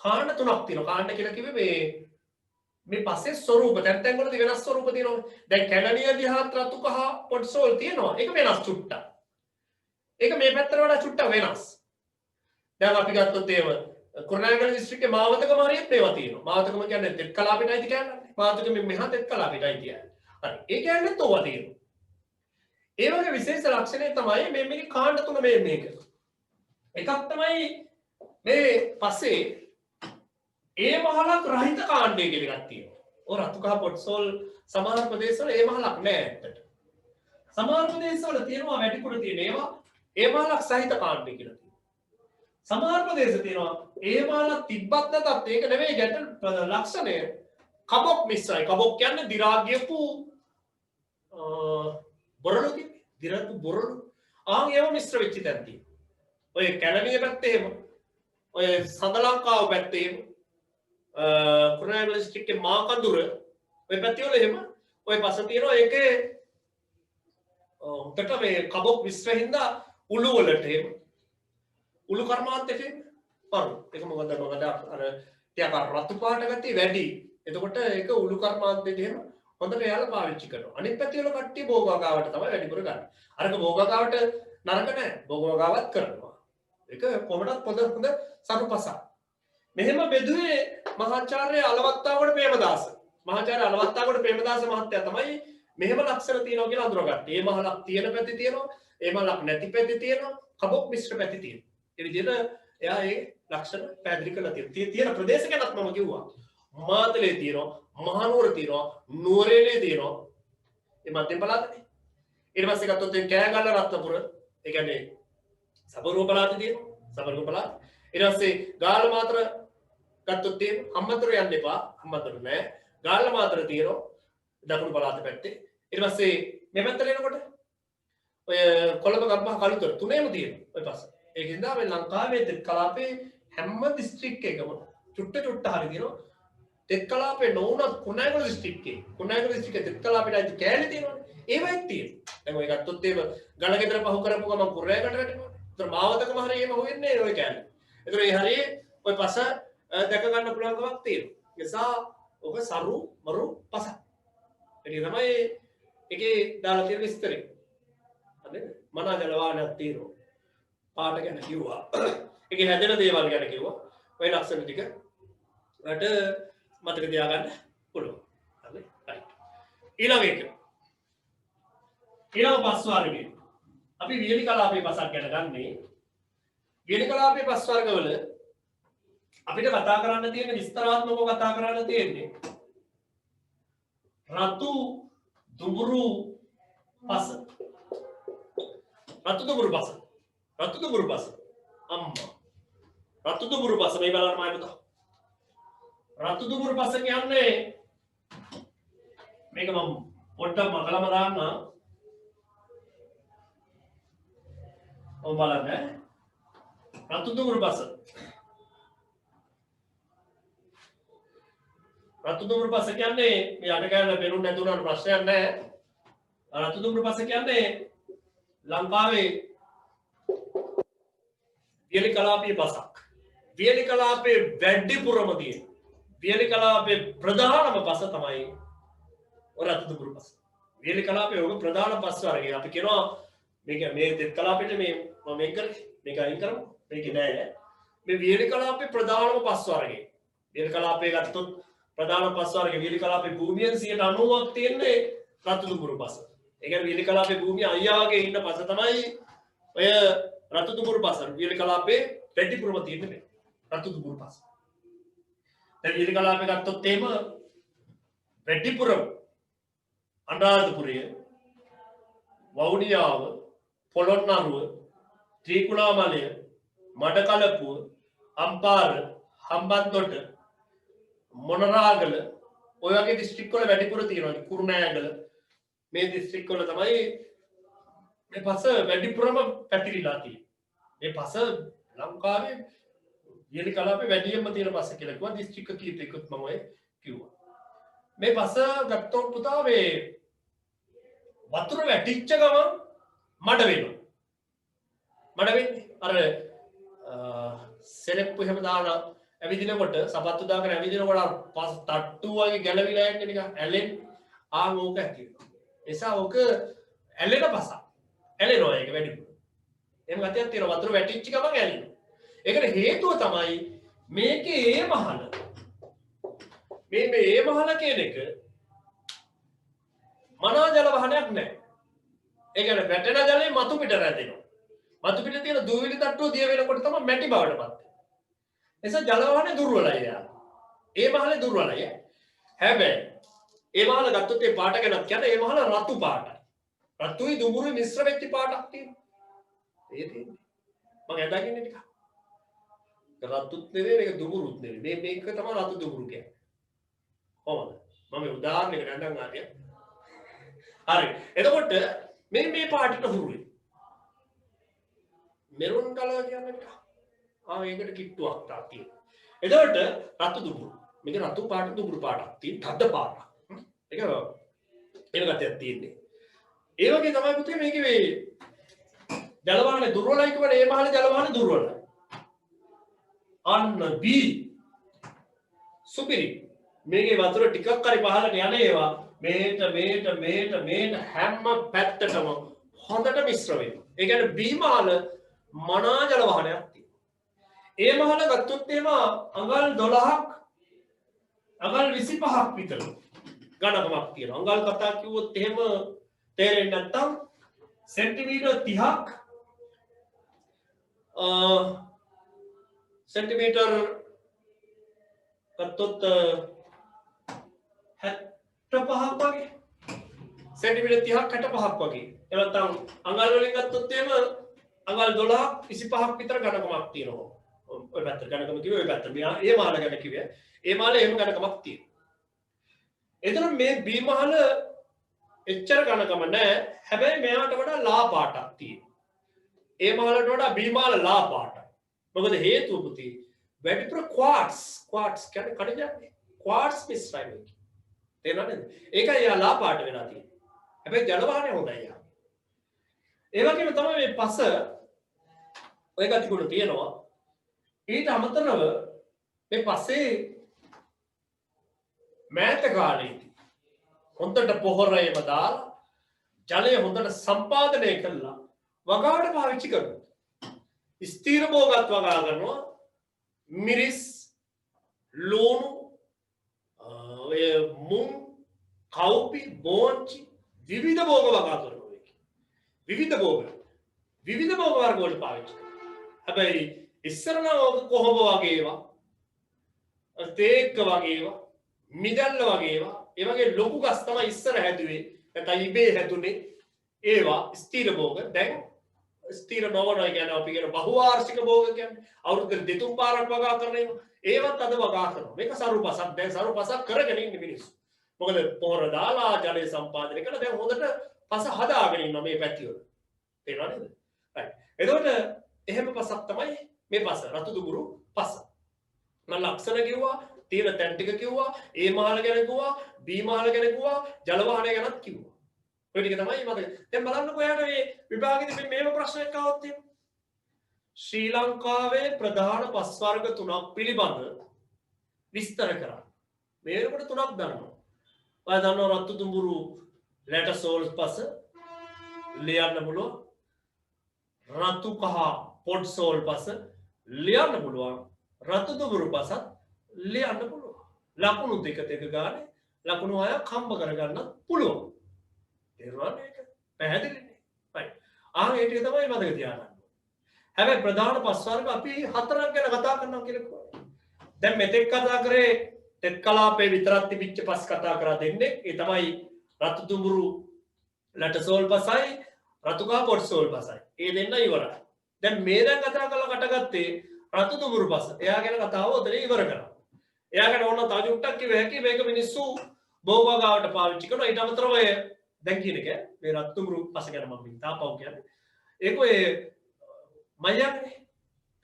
A: කාණ්ඩ තුනක් තියෙනවා. කාණ්ඩ කියලා කිව්වේ මේ පස්සේ ස්වරූප තැන් වලදී වෙනස් ස්වරූප තියෙනවා. දැන් කැලණිය දිහා රතු කහ පොට්සෝල් තියෙනවා. ඒක වෙනස් චුට්ටක්. ඒක මේ පැත්තට වඩා චුට්ටක් වෙනස්. දැන් අපි ගත්තොත් ඒව කුරුණෑගල දිස්ත්‍රික්කේ මාවතකම හරියට ඒවා තියෙනවා. මාවතකම කියන්නේ තෙත් කලාපෙට අයිති කියන්නේ. මාවතකම මෙහා තෙත් කලාපෙට අයිති කියන්නේ. හරි. ඒ කියන්නේත් ඕවා තියෙනවා. ඒ වගේ විශේෂ ලක්ෂණය තමයි මේ කාණ්ඩ තුන මේක. එකක් තමයි මේ පස්සේ ඒ මහලක් රහිත කාණ්ඩය කියලා එකක් තියෙනවා. ඔය රතු කහ පොට්සෝල් සමහර ප්‍රදේශවල ඒ මහලක් නෑ ඇත්තට. සමහර ප්‍රදේශවල තියෙනවා වැඩිපුර තියෙන ඒවා ඒ මහලක් සහිත කාණ්ඩය කියලා තියෙනවා. සමහර ප්‍රදේශ තියෙනවා ඒ මාලා තිබ්බත් නැතත් ඒක නෙවෙයි ගැටළු ලක්ෂණය. කබොක් මිශ්‍රයි. කබොක් කියන්නේ දි รา ගියපු බොරළු කිව්වේ. දිරතු බොරළු. ඒව මිශ්‍ර වෙච්ච තැන් තියෙනවා. ඔය කැලණිය පැත්තේ එහෙම. ඔය සඳ ලංකාව පැත්තේ එහෙම. කුරුණෑගල දිස්ත්‍රික්කේ මාකඳුර ඔය පැත්තේ වල එහෙම ඔය පස තියෙනවා ඒකේ උන්ට මේ කබොක් මිශ්‍ර හින්දා උළු වලට එහෙම උළු කර්මාන්තෙට පරු. ඒක මොකද අර ටිකක් රතු පාට ගතිය වැඩි. එතකොට ඒක උළු කර්මාන්තෙට එහෙම හොඳට යාලා පාවිච්චි කරනවා. අනිත් පැත්තේ වල කට්ටිය භෝගාගාවට තමයි වැඩිපුර ගන්න. අරක භෝගාගාවට නරක නැහැ. භෝගාගාවත් කරනවා. ඒක කොහොමදත් හොඳ සරුපසක්. මෙහෙම බෙදුවේ මහාචාර්ය අලවත්තාගොඩ ප්‍රේමදාස. මහාචාර්ය අලවත්තාගොඩ ප්‍රේමදාස මහත්තයා තමයි මෙහෙම ලක්ෂණ තියෙනවා කියලා අඳුරගත්තේ. මේ මහලක් තියෙන පැති තියෙනවා, ඒ මහලක් නැති පැති තියෙනවා, කබොක් මිශ්‍ර පැති තියෙනවා. ඒ විදිහට එයා ඒ ලක්ෂණ පැහැදිලි කරලා තියෙනවා. තියෙන ප්‍රදේශ ගැනත් මම කිව්වා. මාතලේ තියෙනවා, මහනුවර තියෙනවා, නුවරඑළිය තියෙනවා. ඒ මධ්‍යම පළාතනේ. ඊට පස්සේ ගත්තොත් කෑගල්ල රත්නපුර, ඒ කියන්නේ සබරුව පළාතේ තියෙනවා. සබරුව පළාත. ඊට පස්සේ ගාල්ල මාතර ගත්තොත් තියෙනවා. හම්බන්තොට යන්න එපා. හම්බන්තොට නෑ. ගාල්ල මාතර තියෙනවා. දකුණු පළාත පැත්තේ. ඊට පස්සේ මේ පැත්තට එනකොට ඔය කොළඹ ගම්පහ කළුතර තුනේම තියෙනවා. ඔය පස්සේ. ඒකින්ද මේ ලංකාවේ තෙත් කලාපේ හැම දිස්ත්‍රික්ක එකම චුට්ට හරි තියෙනවා. තෙත් කලාපේ නොවුනත් කුරුණෑගල දිස්ත්‍රික්කේ තෙත් කලාපේට අයිති කෑලි තියෙනවානේ. ඒවයිත් තියෙනවා. දැන් ඔය ගත්තොත් එහෙම ගලගෙදර පහු කරපු ගමන් කුරුණෑගලට වැටෙනවා. ඒතර මාවතකම හරිය එහෙම හොයන්නේ ඔය කෑලි. ඒතර ඒ හරියේ ඔය පස දැක ගන්න පුළුවන්කමක් තියෙනවා. ඒ නිසා ඔක සරු මරු පස. ඒක තමයි ඒකේ දාලා තියෙන විස්තරය. හරිද? මනා ජල වාහනයක් තියෙනවා. පාට ගැන කිව්වා. ඒකේ හැදෙන දේවල් ගැන කිව්වා. ඔය ලක්ෂණ ටික රට මතක තියාගන්න පුළුවන්. හරි? රයිට්. ඊළඟ එක. ඊළඟ පස් වර්ගය. අපි වියලි කලාපයේ පසක් ගැන ගන්නේ. වියලි කලාපයේ පස් වර්ගවල අපිට කතා කරන්න තියෙන විස්තරාත්මකව කතා කරන්න තියෙන්නේ රතු දුඹුරු පස. රතු දුඹුරු පස. රතු දුඹුරු පස. අම්මා. රතු දුඹුරු පස මේ බලන්න මම පුතා. රතු දුඹුරු පස කියන්නේ මේක මම පොඩ්ඩක් මකලම දාන්න. ඔබ බලන්න. රතු දුඹුරු පස. රතු දුඹුරු පස කියන්නේ මේ අට කෑල්ල පෙරුම් නැතුණාට ප්‍රශ්නයක් නැහැ. රතු දුඹුරු පස කියන්නේ ලංකාවේ වියලි කලාපයේ පසක්. වියලි කලාපයේ වැඩිපුරම තියෙන වියලි කලාපයේ ප්‍රධානම පස තමයි රතු දුඹුරු පස. වියලි කලාපයේ ඔබ ප්‍රධාන පස් වර්ගය. අපි කියනවා මේක මේ තෙත් කලාපෙට මේ මම මේක කරේ මේක අයින් කරමු. මේක නෑ. මේ වියලි කලාපයේ ප්‍රධානම පස් වර්ගය. වියලි කලාපයේ ගත්තොත් ප්‍රධාන පස් වර්ගයේ වියලි කලාපයේ භූමියෙන් 90ක් තියෙන්නේ රතු දුඹුරු පස. ඒ කියන්නේ වියලි කලාපයේ භූමිය අයියාගේ ඉන්න පස තමයි ඔය රතු දුඹුරු පස. වියලි කලාපයේ වැඩිපුරම තියෙන්නේ මේ රතු දුඹුරු පස. දැන් වියලි කලාපේ ගත්තොත් එහෙම වැඩිපුරම අනුරාධපුරය, වවුනියාව, පොළොන්නරුව, ත්‍රිකුණාමලය, මඩකලපුව, අම්පාර, හම්බන්තොට, මොනරාගල ඔය වගේ දිස්ත්‍රික් වල වැඩිපුර තියෙනවා. කුරුණෑගල මේ දිස්ත්‍රික් වල තමයි මේ පස වැඩිපුරම පැතිරිලා තියෙන්නේ. මේ පස ලංකාවේ වියලි කලාපේ වැඩියෙන්ම තියෙන පස කියලා කිව්වා. දිස්ත්‍රික් කීපයකට මම ඔය කිව්වා. මේ පස ගත්තොත් පුතා මේ වතුර වැටිච්ච ගමන් මඩ වෙනවා. මඩ වෙන්නේ අර සෙලෙප්පු එහෙම දාලා ඇවිදිනකොට සපත්තු දාගෙන ඇවිදිනකොට පස් තට්ටු වගේ ගැලවිලා යන්නේ නිකන් ඇලෙන් ඕක ඇති වෙනවා. එසා ඕක ඇලෙන පසක්. ඇලෙනවා ඒක වැඩිපුර. එහෙම ගතියක් තියෙනවා වතුර වැටිච්ච ගමන් ඇලෙනවා. ඒකට හේතුව තමයි මේකේ ඒ මහල. මේ ඒ මහල කියන එක මනා ජල වහනයක් නැහැ. ඒ කියන්නේ වැටෙන ජලය මතු පිට රැඳෙනවා. මතු පිට තියෙන දූවිලි තට්ටුව දිය වෙනකොට තමයි මැටි බවට පත් වෙන්නේ. එසා ජල වහනේ දුර්වලයි යා. ඒ මහලේ දුර්වලයි. හැබැයි ඒ මහල ගත්තොත් ඒ පාට ගැනත් කියන්නේ ඒ මහල රතු පාටයි. රතුයි දුඹුරුයි මිශ්‍ර වෙච්ච පාටක් තියෙනවා. ඒ තියෙන්නේ. මම හදාගන්නේ ටික. රතුත් නෙවෙයි මේක දුඹුරුත් නෙවෙයි. මේක තමයි රතු දුඹුරු කියන්නේ. කොහොමද? මම උදාහරණයකට ගන්නම් ආදිය. හරි. එතකොට මේ පාටට හුරුයි. මෙරුන් කලර් කියන්නේ නිකන්. ඒකට කිට්ටුවක් තා තියෙනවා. එතකොට රතු දුඹුරු. මේක රතු පාට දුඹුරු පාටක් තියෙන තද පාටක්. ඒක ගතියක් තියෙන්නේ. ඒ වගේ තමයි පුතේ මේකේ මේ ජල වාහනේ දුර්වලයි කියවනේ මේ මහලේ ජල වාහනේ දුර්වලයි. අන්න B සුපිරි. මේකේ වතුර ටිකක් හරි පහළට යන ඒවා මේට හැම පැත්තටම හොඳට මිශ්‍ර වෙනවා. ඒ කියන්නේ B මහල මනා ජල වාහනයක් තියෙනවා. ඒ මහල ගත්තොත් එහෙම අඟල් 12ක් අඟල් 25ක් විතර ඝනකමක් තියෙනවා. අඟල් කතා කිව්වොත් එහෙම තේරෙන්නේ නැත්තම් සෙන්ටිමීටර් 30ක් सेंटीमीटर गत्तොත් 65ක් වගේ සෙන්ටිමීටර් 30ක් 65ක් වගේ එහෙම නැත්නම් අඟල් වලින් ගත්තොත් එහෙම අඟල් 12ක් 25ක් විතර ඝනකමක් තියෙනවා. ඔය පැත්ත ඝනකම කිව්වේ ඔය පැත්ත. මේ මාළ ගැන කිව්වේ. ඒ මාළේ එහෙම ඝනකමක් තියෙනවා. එතන මේ B මාළ එච්චර ඝනකම නැහැ. හැබැයි මෙයාට වඩා ලා පාටක් තියෙනවා. ඒ මාළට වඩා B මාළ ලා පාටයි. මොකද හේතුව පුතේ වැඩිපුර ක්වාර්ට්ස් කියන්නේ කඩියන්නේ ක්වාර්ට්ස් මිශ්‍රයි මේක. තේරෙනවද? ඒකයි යා ලා පාට වෙලා තියෙන්නේ. හැබැයි ජල වාහනේ හොඳයි යා. ඒ වගේම තමයි මේ පස ඔය ගතිගුණ තියෙනවා. ඊට අමතරව මේ පස්සේ මෑත කාලේදී හොඳට පොහොරේම දාලා ජලය හොඳට සම්පාදනය කළා වගාවට පාවිච්චි කරනවා. ස්ථීර භෝගත් වගා කරනවා. මිරිස් ලුණු ඔය මුං කව්පි බෝංචි විවිධ භෝග වගා කරනවා. මේක විවිධ භෝග වර්ග වලට පාවිච්චි කරනවා. හැබැයි ඉස්සර නම් කොහොඹ වගේ ඒවා තේක්ක වගේ ඒවා මිදල්ල වගේ ඒවා ඒ වගේ ලොකු ගස් තමයි ඉස්සර හැදුවේ. නැත්නම් ඉබේ හැදුනේ ඒවා ස්ථීර භෝග. දැන් ස්ථීර නොවනවා කියන්නේ අපි කියන බහුවාර්ෂික භෝග කියන්නේ අවුරුද්දට දෙතුන් පාරක් වගා කරන ඒවා. ඒවත් අද වගා කරනවා. මේක සරුපසක්. දැන් සරුපසක් කරගෙන ඉන්නේ මිනිස්සු. මොකද පොහොර දාලා ජලය සම්පාදනය කරලා දැන් හොඳට පස හදාගෙන ඉන්නවා මේ පැති වල. තේරෙනවද? right. එතකොට එහෙම පසක් තමයි මේ පස. රතු දුඹුරු පස. මම ලක්ෂණ කිව්වා, තීර තැන් ටික කිව්වා, A මාළ ගැන කිව්වා, B මාළ ගැන කිව්වා, ජල වාහනය ගැනත් කිව්වා. ඔය ටික තමයි මතක. දැන් බලන්නකෝ යාට මේ විභාගෙදී මේව ප්‍රශ්නයක් ආවොත් එහෙම. ශ්‍රී ලංකාවේ ප්‍රධාන පස් වර්ග තුනක් පිළිබඳ විස්තර කරන්න. මේකට තුනක් දන්නවා. ඔය දන්නවා රතු දුඹුරු ලැටසෝල් පස ලියන්න පුළුවන්. රතු කහ පොඩ් සෝල් පස ලියන්න පුළුවන්. රතු දුඹුරු පසත් ලියන්න පුළුවන්. ලකුණු දෙක ගානේ ලකුණු 6ක් හම්බ කරගන්නත් පුළුවන්. තේරුණාද මේක? පැහැදිලිනේ. right. ඒ ටික තමයි මතක තියාගන්න. හැබැයි ප්‍රධාන පස් වර්ග අපි හතරක් ගැන කතා කරනවා කියලා කිව්වා. දැන් මෙතෙක් කතා කරේ තෙත් කලාපේ විතරක් තිබිච්ච පස් කතා කරලා දෙන්නේ. ඒ තමයි රතු දුඹුරු ලැටසෝල් පසයි රතු කහ පොඩ් සෝල් පසයි. ඒ දෙන්න ඉවරයි. දැන් මේ දැන් කතා කරලා කටගත්තේ රතු දුඹුරු පස. එයා ගැන කතාව උදේ ඉවර කරා. එයා ගැන ඕන තව චුට්ටක් කිව්ව හැකි මේක මිනිස්සු භෝගවගාවට පාවිච්චි කරනවා. ඊට අමතරව දැන් කියන එක මේ රතු දුඹුරු පස ගැන මම තාපව් කියන්නේ. ඒක ඔය මයංගනේ.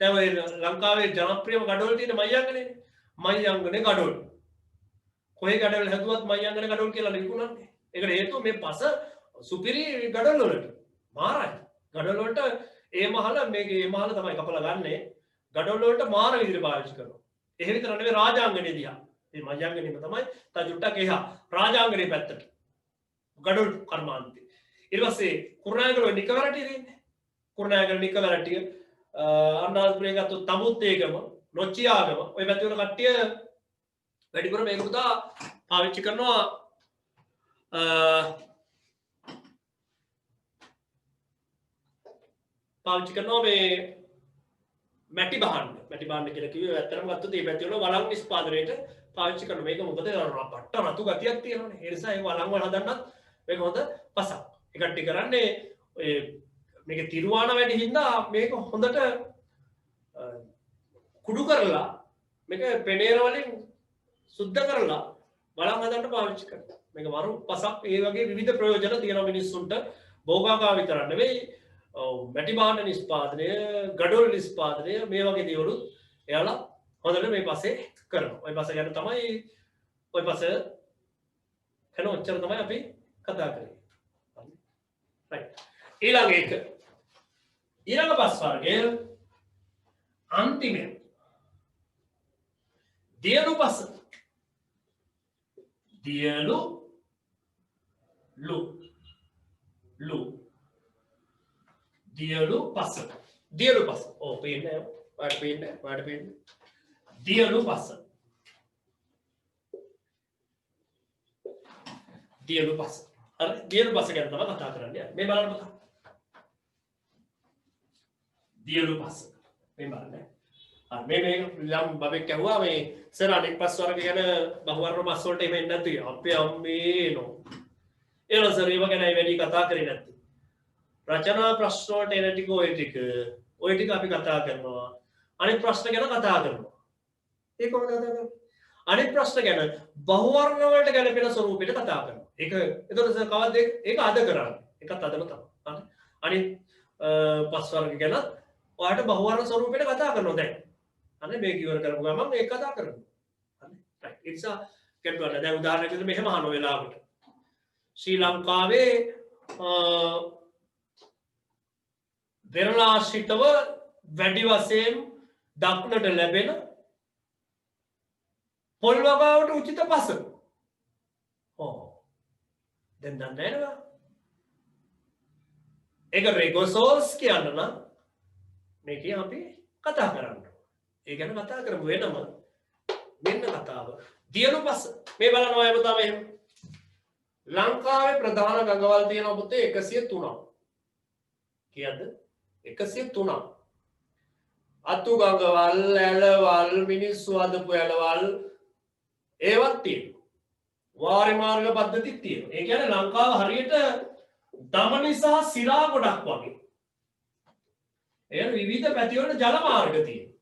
A: දැන් ඔය ලංකාවේ ජනප්‍රියම ගඩොල් තියෙන මයංගනේ. මයංගනේ ගඩොල්. කොහේ ගඩොල් හැදුවත් මයංගනේ ගඩොල් කියලා විකුණන්නේ. ඒකට හේතුව මේ පස සුපිරි ගඩොල් වලට. මාරයි. ගඩොල් වලට ඒ මහල මේකේ ඒ මහල තමයි කපලා ගන්නෙ. ගඩොල් වලට මාර විදිහට පාවිච්චි කරනවා. එහෙ විතර නෙවෙයි රාජාංගනේ දිහා. මේ මයංගනේම තමයි තජුට්ටක් එහා රාජාංගනේ පැත්තට. ගඩොල් කර්මාන්තේ. ඊට පස්සේ කුරුණෑගල නිකවරටිය තියෙන්නේ. කුරුණෑගල නිකවරටිය අනුරාධපුරේ ගත්තොත් තමුත්තේගම නොච්චියාගම ඔය පැති වල කට්ටිය වැඩිපුර මේක පුතා පාවිච්චි කරනවා මේ මැටි බහන්න කියලා කිව්වේ ඇත්තටම ගත්තොත් මේ පැති වල වළං නිෂ්පාදනයේට පාවිච්චි කරන මේක මොකද රට රතු ගතියක් තියෙනවනේ. ඒ නිසා ඒ වළං වල හදන්නත් මේක හොඳ පසක්. ඒ කට්ටිය කරන්නේ ඔය මේක තිරුවාන වැඩි හින්දා මේක හොඳට කුඩු කරලා මේක පෙනේර වලින් සුද්ධ කරලා බලන් හදන්න පාවිච්චි කරනවා. මේක වරු පසක් ඒ වගේ විවිධ ප්‍රයෝජන තියෙනවා මිනිස්සුන්ට. භෝගාකා විතර නෙවෙයි මැටි භාණ්ඩ නිෂ්පාදනය, ගඩොල් නිෂ්පාදනය මේ වගේ දේවලුත් එයාලා හොඳට මේ පස්සේ කරනවා. ওই පස්ස ගැන තමයි ওই පස්ස කරන ඔච්චර තමයි අපි කතා කරේ. right. ඊළඟ එක. ඊළඟ පස් වර්ගය අන්තිමේ දියලු පස. දියලු ලු ලු දියලු පස. දියලු පස. ඕ පේන්නේ වාට පේන්නේ දියලු පස. දියලු පස. හරි දියලු පස ගැන තමයි කතා කරන්නේ. මේ බලන්න පුතා. දියලු පස. මේ බලන්න. මේ යම් බබෙක් ඇහුවා මේ සර් අනෙක් පස් වර්ග ගැන බහුවර්ණ මස් වලට එහෙම එන්නේ නැද්ද කියලා. අපේ අම්මේ නෝ. ඒන සර් ඒව ගැන වැඩි කතා කරේ නැද්ද? රචනා ප්‍රශ්න වලට එන ටික ඔය ටික අපි කතා කරනවා. අනෙක් ප්‍රශ්න ගැන කතා කරනවා. ඒක කොහොමද කතා කරන්නේ? අනෙක් ප්‍රශ්න ගැන බහුවර්ණ වලට ගැලපෙන ස්වරූපෙට කතා කරනවා. ඒක එතකොට සර් කවද්ද ඒක අද කරන්නේ. ඒකත් අදම තමයි. හරි. අනිත් පස් වර්ග ගැන ඔයාලට බහුවර්ණ ස්වරූපෙට කතා කරනවා දැන්. අනේ මේක ඉවර කරපු ගමන් ඒක කතා කරනවා. හරි. රයිට්. ඒ නිසා කෙටුවල දැන් උදාහරණයක් විදිහට මෙහෙම අහන වෙලාවකට ශ්‍රී ලංකාවේ වෙරළාශ්‍රිතව වැඩි වශයෙන් දක්නට ලැබෙන පොල් වගාවට උචිත පස. දැන් දන්නේ නේද? ඒක රෙගොසෝල්ස් කියන්න නම් මේක අපි කතා කරන්න. ඒ ගැන කතා කරමු වෙනම. මෙන්න කතාව. දියලු පස. මේ බලනවා එහෙම තමයි. ලංකාවේ ප්‍රධාන ගඟවල් තියෙනවා පුතේ 103ක්. කීයද? 103ක්. අතු ගඟවල්, ඇලවල්, මිනිස්සු හදපු ඇලවල් ඒවත් තියෙනවා. වාරි මාර්ග පද්ධතිත් තියෙනවා. ඒ කියන්නේ ලංකාව හරියට දමනි සහ සිරා ගොඩක් වගේ. ඒ විවිධ පැතිවල ජල මාර්ග තියෙනවා.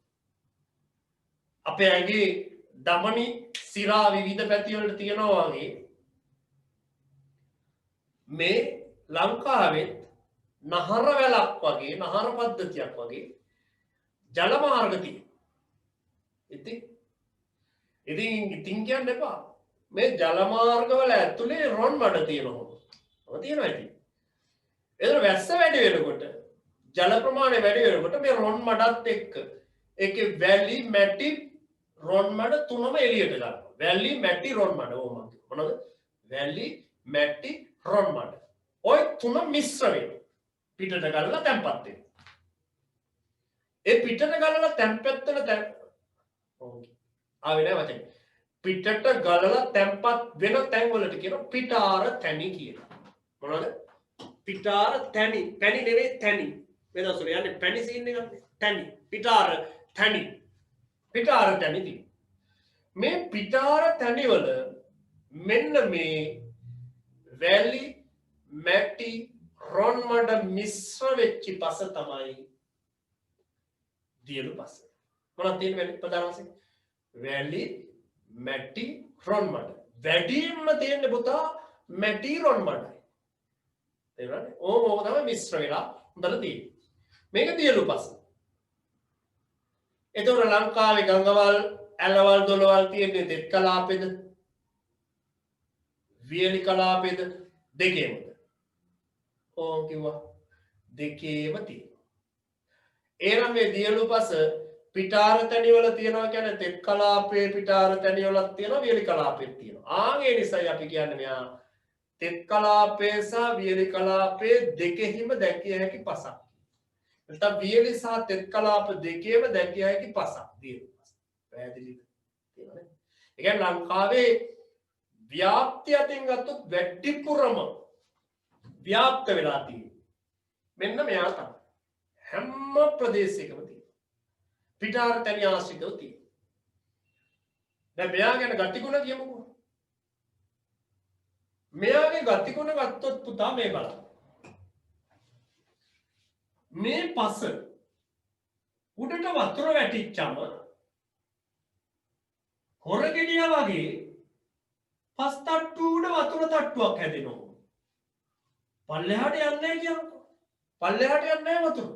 A: අපේ ඇගේ දමනි සිරා විවිධ පැතිවලට තියෙනවා වගේ මේ ලංකාවේ නහර වැලක් වගේ නහර පද්ධතියක් වගේ ජල මාර්ග තියෙනවා. ඉතින් කියන්න එපා. මේ ජල මාර්ගවල ඇතුලේ රොන් මඩ තියෙනවා. තියෙනවා ඉතින්. ඒතර වැස්ස වැඩි වෙනකොට ජල ප්‍රමාණය වැඩි වෙනකොට මේ රොන් මඩත් එක්ක ඒකේ වැලි මැටි රොන් මඩ තුනම එළියට ගන්නවා. වැලි මැටි රොන් මඩ මොනවද? වැලි මැටි රොන් මඩ. ඔය තුන මිශ්‍ර වෙනවා. පිටට ගලලා තැම්පත් වෙනවා. ඒ පිටට ගලලා තැම්පත් වෙන ආවේ නැහැ වචනේ. පිටට ගලලා තැම්පත් වෙන තැන් වලට කියන පිටාර තැනි කියලා. මොනවද? පිටාර තැනි. පැණි නෙවෙයි තැනි. මේ දවස්වල යන්නේ පැණි සීන් එකක් නේ. තැනි. පිටාර තැනි. පිටාර තැනිදී. මේ පිටාර තැනි වල මෙන්න මේ වැලි මැටි රොන් මඩ මිශ්‍ර වෙච්ච පස තමයි දියලු පස. මොනවද තියෙන්නේ ප්‍රධාන වශයෙන්? වැලි මැටි රොන් මඩ. වැඩිම තියෙන්නේ පුතා මැටි රොන් මඩයි. තේරුණානේ? ඕක තමයි මිශ්‍ර වෙලා හොඳට තියෙන්නේ. මේක දියලු පස. එතකොට ලංකාවේ ගංගවල්, ඇලවල්, දොළවල් තියෙන්නේ දෙත් කලාපෙද? වියලි කලාපෙද? දෙකේමද? ඕම් කිව්වා. දෙකේම තියෙනවා. එහෙනම් මේ දියලු පස පිටාර තැනිවල තියෙනවා කියන්නේ තෙත් කලාපයේ පිටාර තැනිවලක් තියෙනවා වියලි කලාපෙත් තියෙනවා. ඒ නිසායි අපි කියන්නේ මෙයා තෙත් කලාපයේ සහ වියලි කලාපයේ දෙකෙහිම දැකිය හැකි පසක්. නැත්නම් වියලි සහ තෙත් කලාප දෙකේම දැකිය හැකි පසක් දියලු පස. පැහැදිලිද? තියෙනවනේ. ඒ කියන්නේ ලංකාවේ ව්‍යාප්තිය අතින් ගත්තොත් වැඩිපුරම ව්‍යාප්ත වෙලා තියෙන්නේ මෙන්න මෙයා තමයි. හැම ප්‍රදේශයකම තියෙනවා. පිටාර තැනි ආශ්‍රිතව තියෙනවා. දැන් මෙයා ගැන ගතිගුණ කියමුකෝ. මෙයාගේ ගතිගුණ ගත්තොත් පුතා මේ බලන්න. මේ පස උඩට වතුර වැටිච්චම හොර ගෙඩියා වගේ පස් තට්ටු උඩ වතුර තට්ටුවක් හැදෙනවා. පල්ලෙහාට යන්නේ නැහැ කියන්නකෝ. පල්ලෙහාට යන්නේ නැහැ වතුර.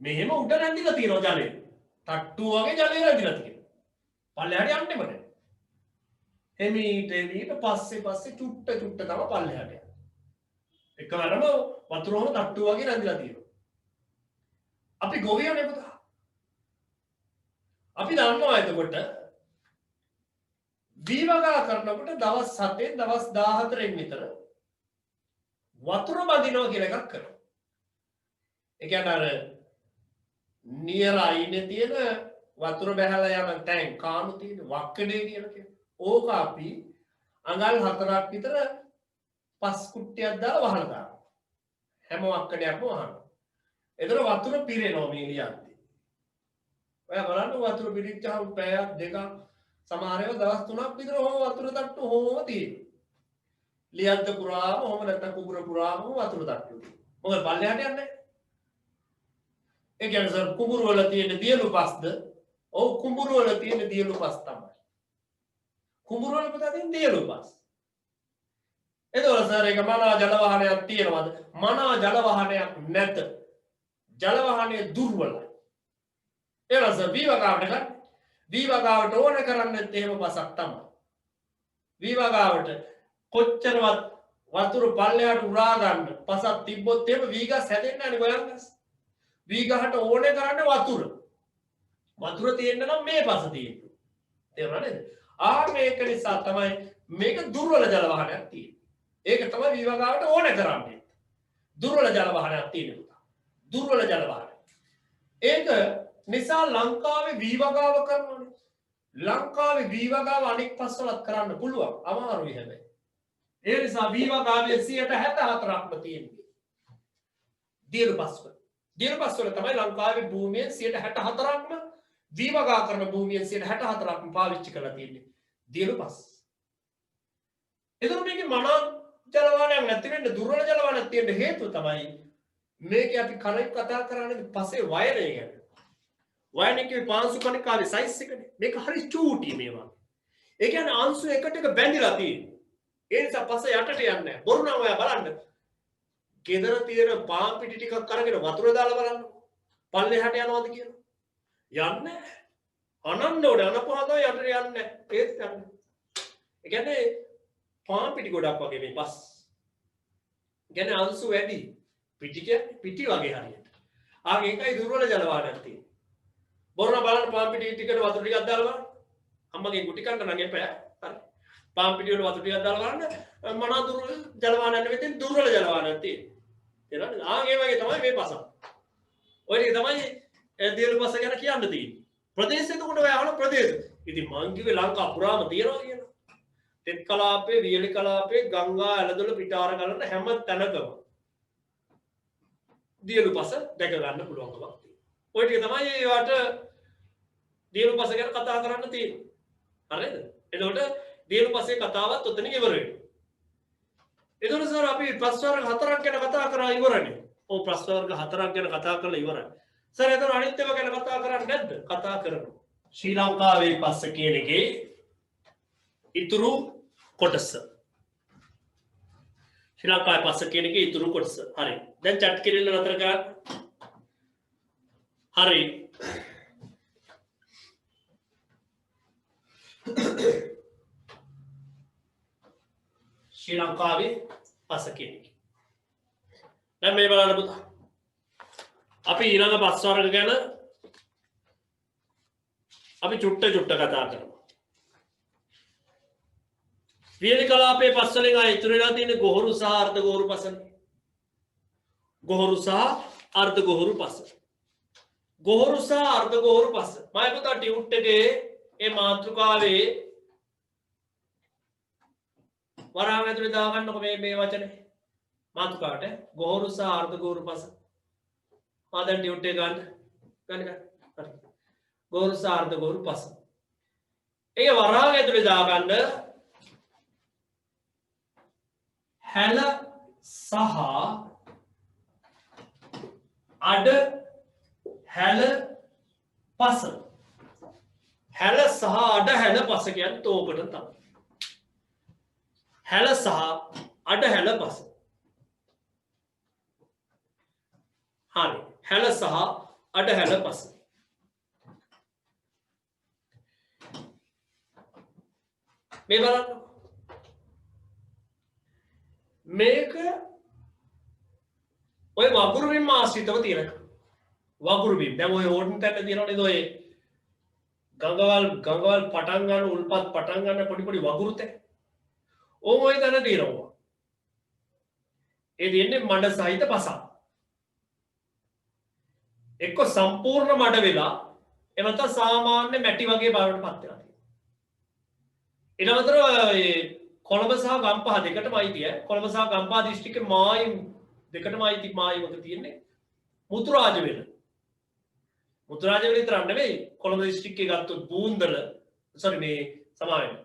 A: මෙහෙම උඩ රැඳිලා තියෙනවා ජලය. තට්ටු වගේ ජලය රැඳිලා තියෙනවා. පල්ලෙහාට යන්නෙම නැහැ. එමීට පස්සේ චුට්ට තමයි පල්ලෙහාට යන්නේ. එකවරම වතුරම තට්ටු වගේ රැඳිලා තියෙනවා. අපි ගොවියෝනේ පුතා. අපි දන්නවා එතකොට වීවගා කරනකොට දවස් 7න් දවස් 14න් විතර වතුර බඳිනවා කියලා එකක් කරනවා. ඒ කියන්නේ අර නියර අයිනේ තියෙන වතුර බැහැලා යන ටැංක් කාණු තියෙන වක්කඩේ කියලා කියනවා. ඕක අපි අඟල් 4ක් විතර පස් කුට්ටියක් දාලා වහලා දානවා. හැම වක්කඩයක්ම වහනවා. එතන වතුර පිරෙනවා මේ ලියද්දි. ඔයා බලන්න වතුර පිරිච්චාම පැයක් දෙකක් සමහර ඒවා දවස් 3ක් විතර ඔහොම වතුර තට්ටු ඔහොම තියෙනවා. ලියද්ද පුරාම ඔහොම නැත්නම් කුඹුර පුරාම වතුර තට්ටු. මොකද පල්ලෙහාට යන්නේ. ඒ කියන්නේ සර් කුඹුර වල තියෙන දියලු පස්ද? ඔව් කුඹුර වල තියෙන දියලු පස් තමයි. කුඹුර වල පුතා තියෙන දියලු පස්. එතකොට සර් එක මනා ජල වාහනයක් තියෙනවද? මනා ජල වාහනයක් නැත. ජල වාහනය දුර්වලයි. එරස වීවගාවට ගන්න. වීවගාවට ඕන කරන්නේ එහෙම පසක් තමයි. වීවගාවට කොච්චරවත් වතුර පල්ලෙහාට උරා ගන්න පසක් තිබ්බොත් එහෙම වීගස් හැදෙන්නේ නැහැ නේ ගොයන්ගස්. වීගහට ඕනේ කරන්නේ වතුර. වතුර තියෙන්න නම් මේ පස තියෙන්න. තේරුණා නේද? මේක නිසා තමයි මේක දුර්වල ජල වාහනයක් තියෙන්නේ. ඒක තමයි වීවගාවට ඕනේ කරන්නේ. දුර්වල ජල වාහනයක් තියෙනවා. දුර්වල ජල වාහනය. ඒක නිසා ලංකාවේ වීවගාව කරනවානේ. ලංකාවේ වීවගාව අනෙක් පස්වලත් කරන්න පුළුවන්. අමාරුයි හැබැයි. ඒ නිසා වීවගාවේ 64%ක්ම තියෙන්නේ. දියලු පස්වල. දියලු පස්වල තමයි ලංකාවේ භූමියෙන් 64%ක්ම වීවගා කරන භූමියෙන් 64%ක්ම පාවිච්චි කරලා තියෙන්නේ. දියලු පස්. එතකොට මේකේ මනා ජල වාහනයක් නැති වෙන්න දුර්වල ජල වාහනයක් තියෙන්න හේතුව තමයි මේක අපි කලින් කතා කරන්නේ පස්සේ වයරය ගැන. වයර් එකේ පාංශු කණිකාවේ සයිස් එකනේ. මේක හරි චූටි මේවා. ඒ කියන්නේ අංශු එකට එක බැඳිලා තියෙනවා. ඒ නිසා පස්සේ යටට යන්නේ නැහැ. බොරු නම් ඔයා බලන්න. ගෙදර තියෙන පාන් පිටි ටිකක් අරගෙන වතුර දාලා බලන්න. පල්ලෙහාට යනවද කියලා. යන්නේ නැහැ. අනන්න ඕනේ අනපහතව යටට යන්නේ නැහැ. ඒත් යන්නේ. ඒ කියන්නේ පාන් පිටි ගොඩක් වගේ මේ පස්. ඒ කියන්නේ අංශු වැඩි. පිටි කියන්නේ පිටි වගේ හරියට. ඒකයි දුර්වල ජල වාහනයක් තියෙන්නේ. බොරන බලන්න පාන් පිටි ටිකට වතුර ටිකක් දාලා බලන්න. අම්මගේ ගුටි කන්න නම් එපා. හරි. පාන් පිටි වල වතුර ටිකක් දාලා බලන්න. මනා දුර්වල ජල වාහනයක් නෙවෙයි දුර්වල ජල වාහනයක් තියෙන්නේ. තේරෙනවද? ඒ වගේ තමයි මේ පස. ඔය ටික තමයි දියලු පස ගැන කියන්න තියෙන්නේ. ප්‍රදේශ එතකොට ඔය අහන ප්‍රදේශ. ඉතින් මං කිව්වේ ලංකා පුරාම තියෙනවා කියනවා. තෙත් කලාපේ, වියලි කලාපේ, ගංගා ඇලදොල පිටාර ගලන හැම තැනකම දියලු පස දැක ගන්න පුළුවන්කමක් තියෙනවා. ඔය ටික තමයි ඒවට දියලු පස ගැන කතා කරන්න තියෙන්නේ. හරිද? එතකොට දියලු පසේ කතාවත් ඔතන ඉවර වෙනවා. එතකොට සර් අපි ප්‍රශ්න වර්ග 4ක් ගැන කතා කරා ඉවරනේ. ඔව් ප්‍රශ්න වර්ග 4ක් ගැන කතා කරලා ඉවරයි. සර් එතකොට අනිත් ඒවා ගැන කතා කරන්නේ නැද්ද? කතා කරනවා. ශ්‍රී ලංකාවේ පස්ස කියන එකේ ඉතුරු කොටස. ශ්‍රී ලංකාවේ පස්ස කියන එකේ ඉතුරු කොටස. හරි. දැන් chat කිරිල්ල නතර කරන්න. හරි. ශ්‍රී ලංකාවේ පස කියන එක. දැන් මේ බලන්න පුතා. අපි ඊළඟ පස් වර්ග ගැන අපි චුට්ට කතා කරමු. වියලි කලාපයේ පස් වලින් ආ ඉතුරු වෙලා තියෙන ගොහරු සහ අර්ධ ගොහරු පසනේ. ගොහරු සහ අර්ධ ගොහරු පස. ගොහරු සහ අර්ධ ගොහරු පස. මම පුතා ටියුට් එකේ මේ මාතෘකාවේ වරහන් ඇතුලේ දාගන්නකො මේ වචනේ. මාතෘකාවට ගොහරු සහ අර්ධ ගොහරු පස. දැන් ටියුට් එක ගන්න. හරි. ගොහරු සහ අර්ධ ගොහරු පස. ඒක වරහන් ඇතුලේ දාගන්න හැල සහ අඩ හැල පස. හැල සහ අඩ හැල පස කියන්නේ තෝකට තමයි. හැල සහ අඩ හැල පස. හරි. හැල සහ අඩ හැල පස. මේ බලන්න. මේක ඔය වගුරු බිම් ආශ්‍රිතව තියෙන වගුරු බිම්. දැන් ඔය ඕඩන් තැන්න තියෙනවනේ ඔය ගංගවල් පටන් ගන්න උල්පත් පටන් ගන්න පොඩි පොඩි වගුරු තැන්. ඕම ඔය තැන තියෙනවා. ඒ තියෙන්නේ මඩ සහිත පසක්. එක්ක සම්පූර්ණ මඩ වෙලා එහෙම නැත්නම් සාමාන්‍ය මැටි වගේ බවට පත් වෙනවා. ඊට අමතරව කොළඹ සහ ගම්පහ දෙකටම අයිතියි. කොළඹ සහ ගම්පහ දිස්ත්‍රික්කේ මායිම් දෙකටම අයිති මායිමක තියෙන්නේ මුතුරාජ වෙල. මුතුරාජ වෙල විතර නෙවෙයි කොළඹ දිස්ත්‍රික්කේ ගත්තොත් බූන්දල මේ සමාවෙන්න.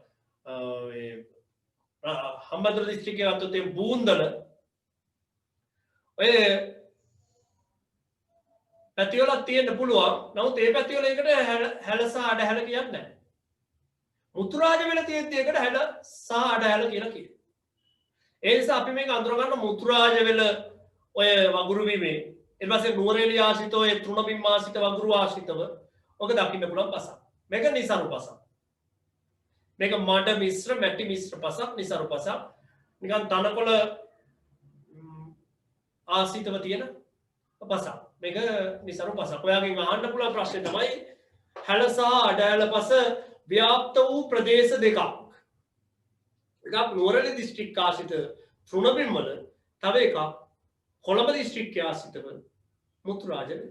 A: හම්බන්තොට දිස්ත්‍රික්කේ ගත්තොත් ඒ බූන්දල ඔය පැතිවල තියෙන්න පුළුවන්. නමුත් ඒ පැතිවල එකට හැල සහ අඩ හැල කියන්නේ නැහැ. මුතුරාජ වෙල තියෙද්දි එකට හැල සහ අඩ හැල කියලා කියනවා. ඒ නිසා අපි මේක අඳුර ගන්න මුතුරාජ වෙල ඔය වගුරු බිමේ ඊට පස්සේ නුවරඑළිය ආශ්‍රිත ඔය තෘණ බිම් ආශ්‍රිත වගුරු ආශ්‍රිතව ඔක දකින්න පුළුවන් පසක්. මේක නිසරු පසක්. මේක මඩ මිශ්‍ර මැටි මිශ්‍ර පසක් නිසරු පසක්. නිකන් තනකොළ ආශ්‍රිතව තියෙන පසක්. මේක නිසරු පසක්. ඔයාගෙන් අහන්න පුළුවන් ප්‍රශ්නේ තමයි හැල සහ අඩ හැල පස ව්‍යාප්ත වූ ප්‍රදේශ දෙකක්. එකක් නුවරඑළිය දිස්ත්‍රික්ක ආශ්‍රිත තෘණ බිම් වල තව එකක් කොළඹ දිස්ත්‍රික්කයේ ආශ්‍රිතව මුතුරාජ වෙල.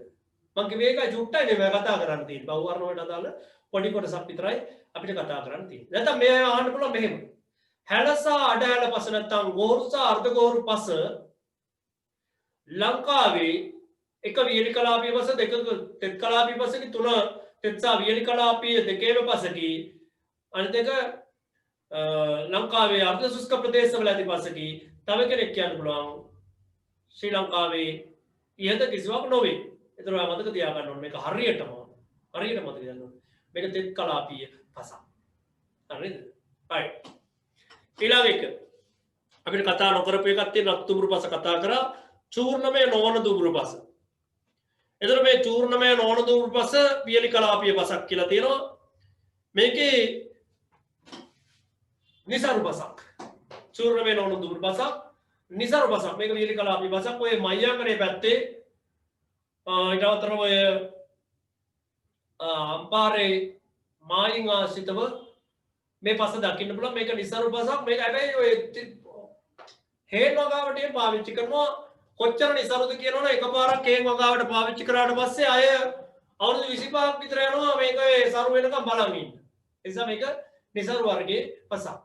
A: මම කිව්වේ ඒකයි චුට්ටයි නේ කතා කරන්න තියෙන්නේ. බහුවර්ණ වලට අදාළ පොඩි කොටසක් විතරයි අපිට කතා කරන්න තියෙන්නේ. නැත්නම් මේ අහන්න පුළුවන් මෙහෙම. හැල සහ අඩ හැල පස නැත්නම් ගෝරු සහ අර්ධ ගෝරු පස ලංකාවේ එක වියලි කලාපීය පස දෙකක තෙත් කලාපීය පසකි තුන තෙත් සහ වියලි කලාපීය දෙකේම පසකි අනිත් එක ලංකාවේ අර්ධ සුස්ක ප්‍රදේශවල ඇති පසකි තව කෙනෙක් කියන්න පුළුවන් ශ්‍රී ලංකාවේ ඉහත කිසිවක් නොවේ. ඒතර ඔයා මතක තියාගන්න ඕනේ මේක හරියටම මතක තියාගන්න ඕනේ. මේක තෙත් කලාපීය පසක්. හරිද? right. ඊළඟ එක අපිට කතා නොකරපු එකක් තියෙන දුඹුරු පස කතා කරා චූර්ණමය නොවන දුඹුරු පස. එතන මේ චූර්ණමය නොවන දුඹුරු පස වියලි කලාපීය පසක් කියලා තියෙනවා. මේකේ නිසරු පසක්. චූර්ණමය නොවන දුඹුරු පසක් නිසරු පසක්. මේක වියලි කලාපීය පසක්. ඔය මයංගනේ පැත්තේ ඊට අතරම ඔය අම්පාරේ මායින් ආශ්‍රිතව මේ පස දකින්න පුළුවන්. මේක නිසරු පසක්. මේක හැබැයි ඔය හේන් වගාවටේ පාවිච්චි කරනවා. කොච්චර නිසරුද කියනවනේ එකපාරක් හේන් වගාවට පාවිච්චි කරාට පස්සේ අය අවුරුදු 25ක් විතර යනවා මේක සරු වෙනකම් බලන් ඉන්න. ඒ නිසා මේක නිසරු වර්ගයේ පසක්.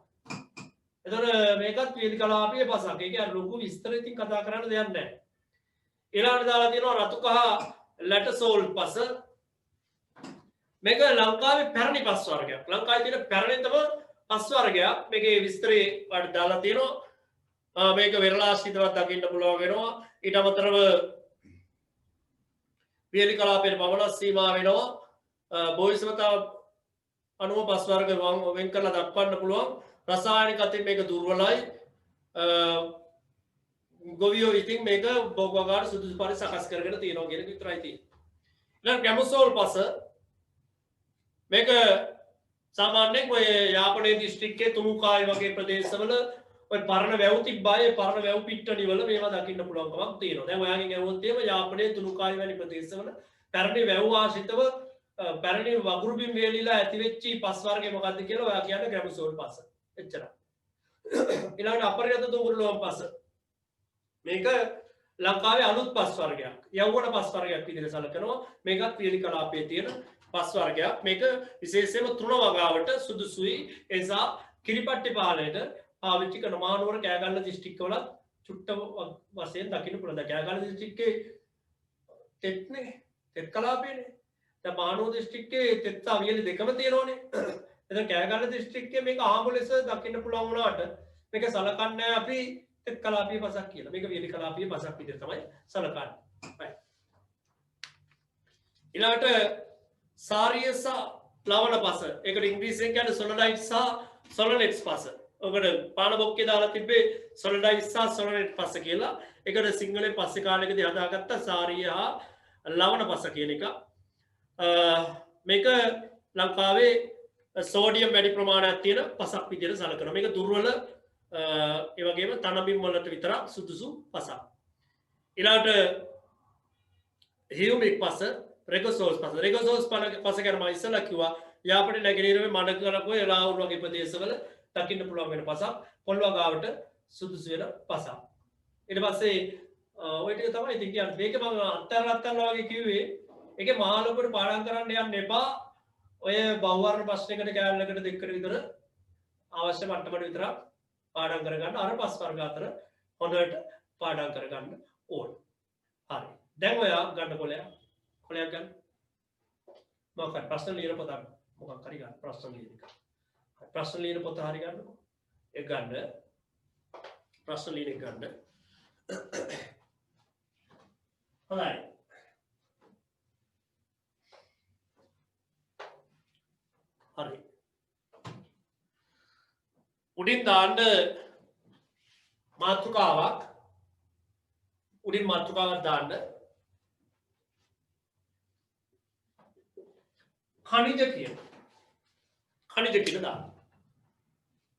A: එතකොට මේකත් වියලි කලාපීය පසක්. ඒක ලොකු විස්තර ඉතින් කතා කරන්න දෙයක් නැහැ. ඊළඟට දාලා තියෙනවා රතු කහ ලැටසෝල් පස. මේක ලංකාවේ පැරණි පස් වර්ගයක්. ලංකාවේ තියෙන පැරණිතම පස් වර්ගයක්. මේකේ විස්තරේ වලට දාලා තියෙනවා. මේක වෙරළාශ්‍රිතවත් දකින්න පුළුවන් වෙනවා. ඊට අමතරව වියලි කලාපයට පමණක් සීමා වෙනවා. බෝයිසවතා අණුව පස් වර්ග වෙන් කරලා දක්වන්න පුළුවන්. රසායනික අතින් මේක දුර්වලයි. ගොවියෝ ඉතින් මේක බොග් වගාට සුදුසු පරිදි සකස් කරගෙන තියෙනවා කියන එක විතරයි තියෙන්නේ. ඊළඟ ගැමසෝල් පස මේක සාමාන්‍යයෙන් ඔය යාපනයේ දිස්ත්‍රික්කයේ තුනුකායි වගේ ප්‍රදේශවල ඔය පරණ වැව් තිබ්බායේ පරණ වැව් පිට්ටනි වල මේවා දකින්න පුළුවන්කමක් තියෙනවා. දැන් ඔයාගෙන් ඇහුවොත් එහෙම යාපනයේ තුනුකායි වැනි ප්‍රදේශවල පැරණි වැව් ආශ්‍රිතව පැරණි වගුරු බිම් වේලිලා ඇති වෙච්ච පස් වර්ගය මොකක්ද කියලා ඔයා කියන්නේ ගැමසෝල් පස. එච්චරයි. ඊළඟට අපරිණත දුඹුරු ලෝම පස. මේක ලංකාවේ අලුත් පස් වර්ගයක්. යෞවන පස් වර්ගයක් විදිහට සැලකනවා. මේකත් වියලි කලාපයේ තියෙන පස් වර්ගයක්. මේක විශේෂයෙන්ම තෘණ වගාවට සුදුසුයි. ඒ නිසා කිරිපට්ටි පාලනයට පාවිච්චි කරන මහනුවර කෑගල්ල දිස්ත්‍රික්කවල චුට්ට වශයෙන් දකින්න පුළුවන්. කෑගල්ල දිස්ත්‍රික්කේ තෙත්නේ තෙත් කලාපයනේ. දැන් මහනුවර දිස්ත්‍රික්කේ තෙත් සහ වියලි දෙකම තියෙනවනේ. එතන කෑගල්ල දිස්ත්‍රික්කේ මේක ආඹු ලෙස දකින්න පුළුවන් වුණාට මේක සලකන්නේ අපි තෙත් කලාපීය පසක් කියලා. මේක වියලි කලාපීය පසක් විදිහට තමයි සලකන්නේ. ඊළඟට සාරිය සහ ලවණ පස. ඒකට ඉංග්‍රීසියෙන් කියන්නේ සොලනයිට් සහ සොලනෙට්ස් පස. ඔකට පාන බොක්කේ දාලා තිබ්බේ සොලනයිට් සහ සොලනෙට් පස කියලා. ඒකට සිංහලෙන් පස්සේ කාලෙකදී හදාගත්ත සාරිය හා ලවණ පස කියන එක. මේක ලංකාවේ සෝඩියම් වැඩි ප්‍රමාණයක් තියෙන පසක් විදිහට සලකනවා. මේක දුර්වල ඒ වගේම තනබිම් වලට විතරක් සුදුසු පසක්. ඊළඟට හියුමික් පස, රෙගොසෝස් පස. රෙගොසෝස් පස ගැන මම ඉස්සෙල්ලා කිව්වා. යාපනයේ නැගෙනහිර මඩකලක ඔය රාවුල් වගේ ප්‍රදේශවල දකින්න පුළුවන් වෙන පසක්. පොළොව ගාවට සුදුසු වෙන පසක්. ඊට පස්සේ ඔය ටික තමයි ඉතින් කියන්නේ. මේක මම අත්තරලා වගේ කිව්වේ. ඒකේ මහලොකුට පාඩම් කරන්න යන්න එපා. ඔය බහුවර්ණ ප්‍රශ්නයකට කැලලකට දෙකකට විතර අවශ්‍ය මට්ටමට විතරක් පාඩම් කරගන්න. අර පස් වර්ග අතර හොඳට පාඩම් කරගන්න ඕන. හරි. දැන් ඔයා ගන්න කොලයක් ගන්න. මොකක්ද ප්‍රශ්න ලියන පොත ගන්න. මොකක් හරි ගන්න ප්‍රශ්න ලියන එක. ප්‍රශ්න ලියන පොත හරි ගන්නකො. ඒක ගන්න. ප්‍රශ්න ලියන එක ගන්න. හොඳයි. හරි. උඩින් දාන්න මාතෘකාවක්. උඩින් මාතෘකාවක් දාන්න. खनिज කියන. खनिज කියන දාන්න.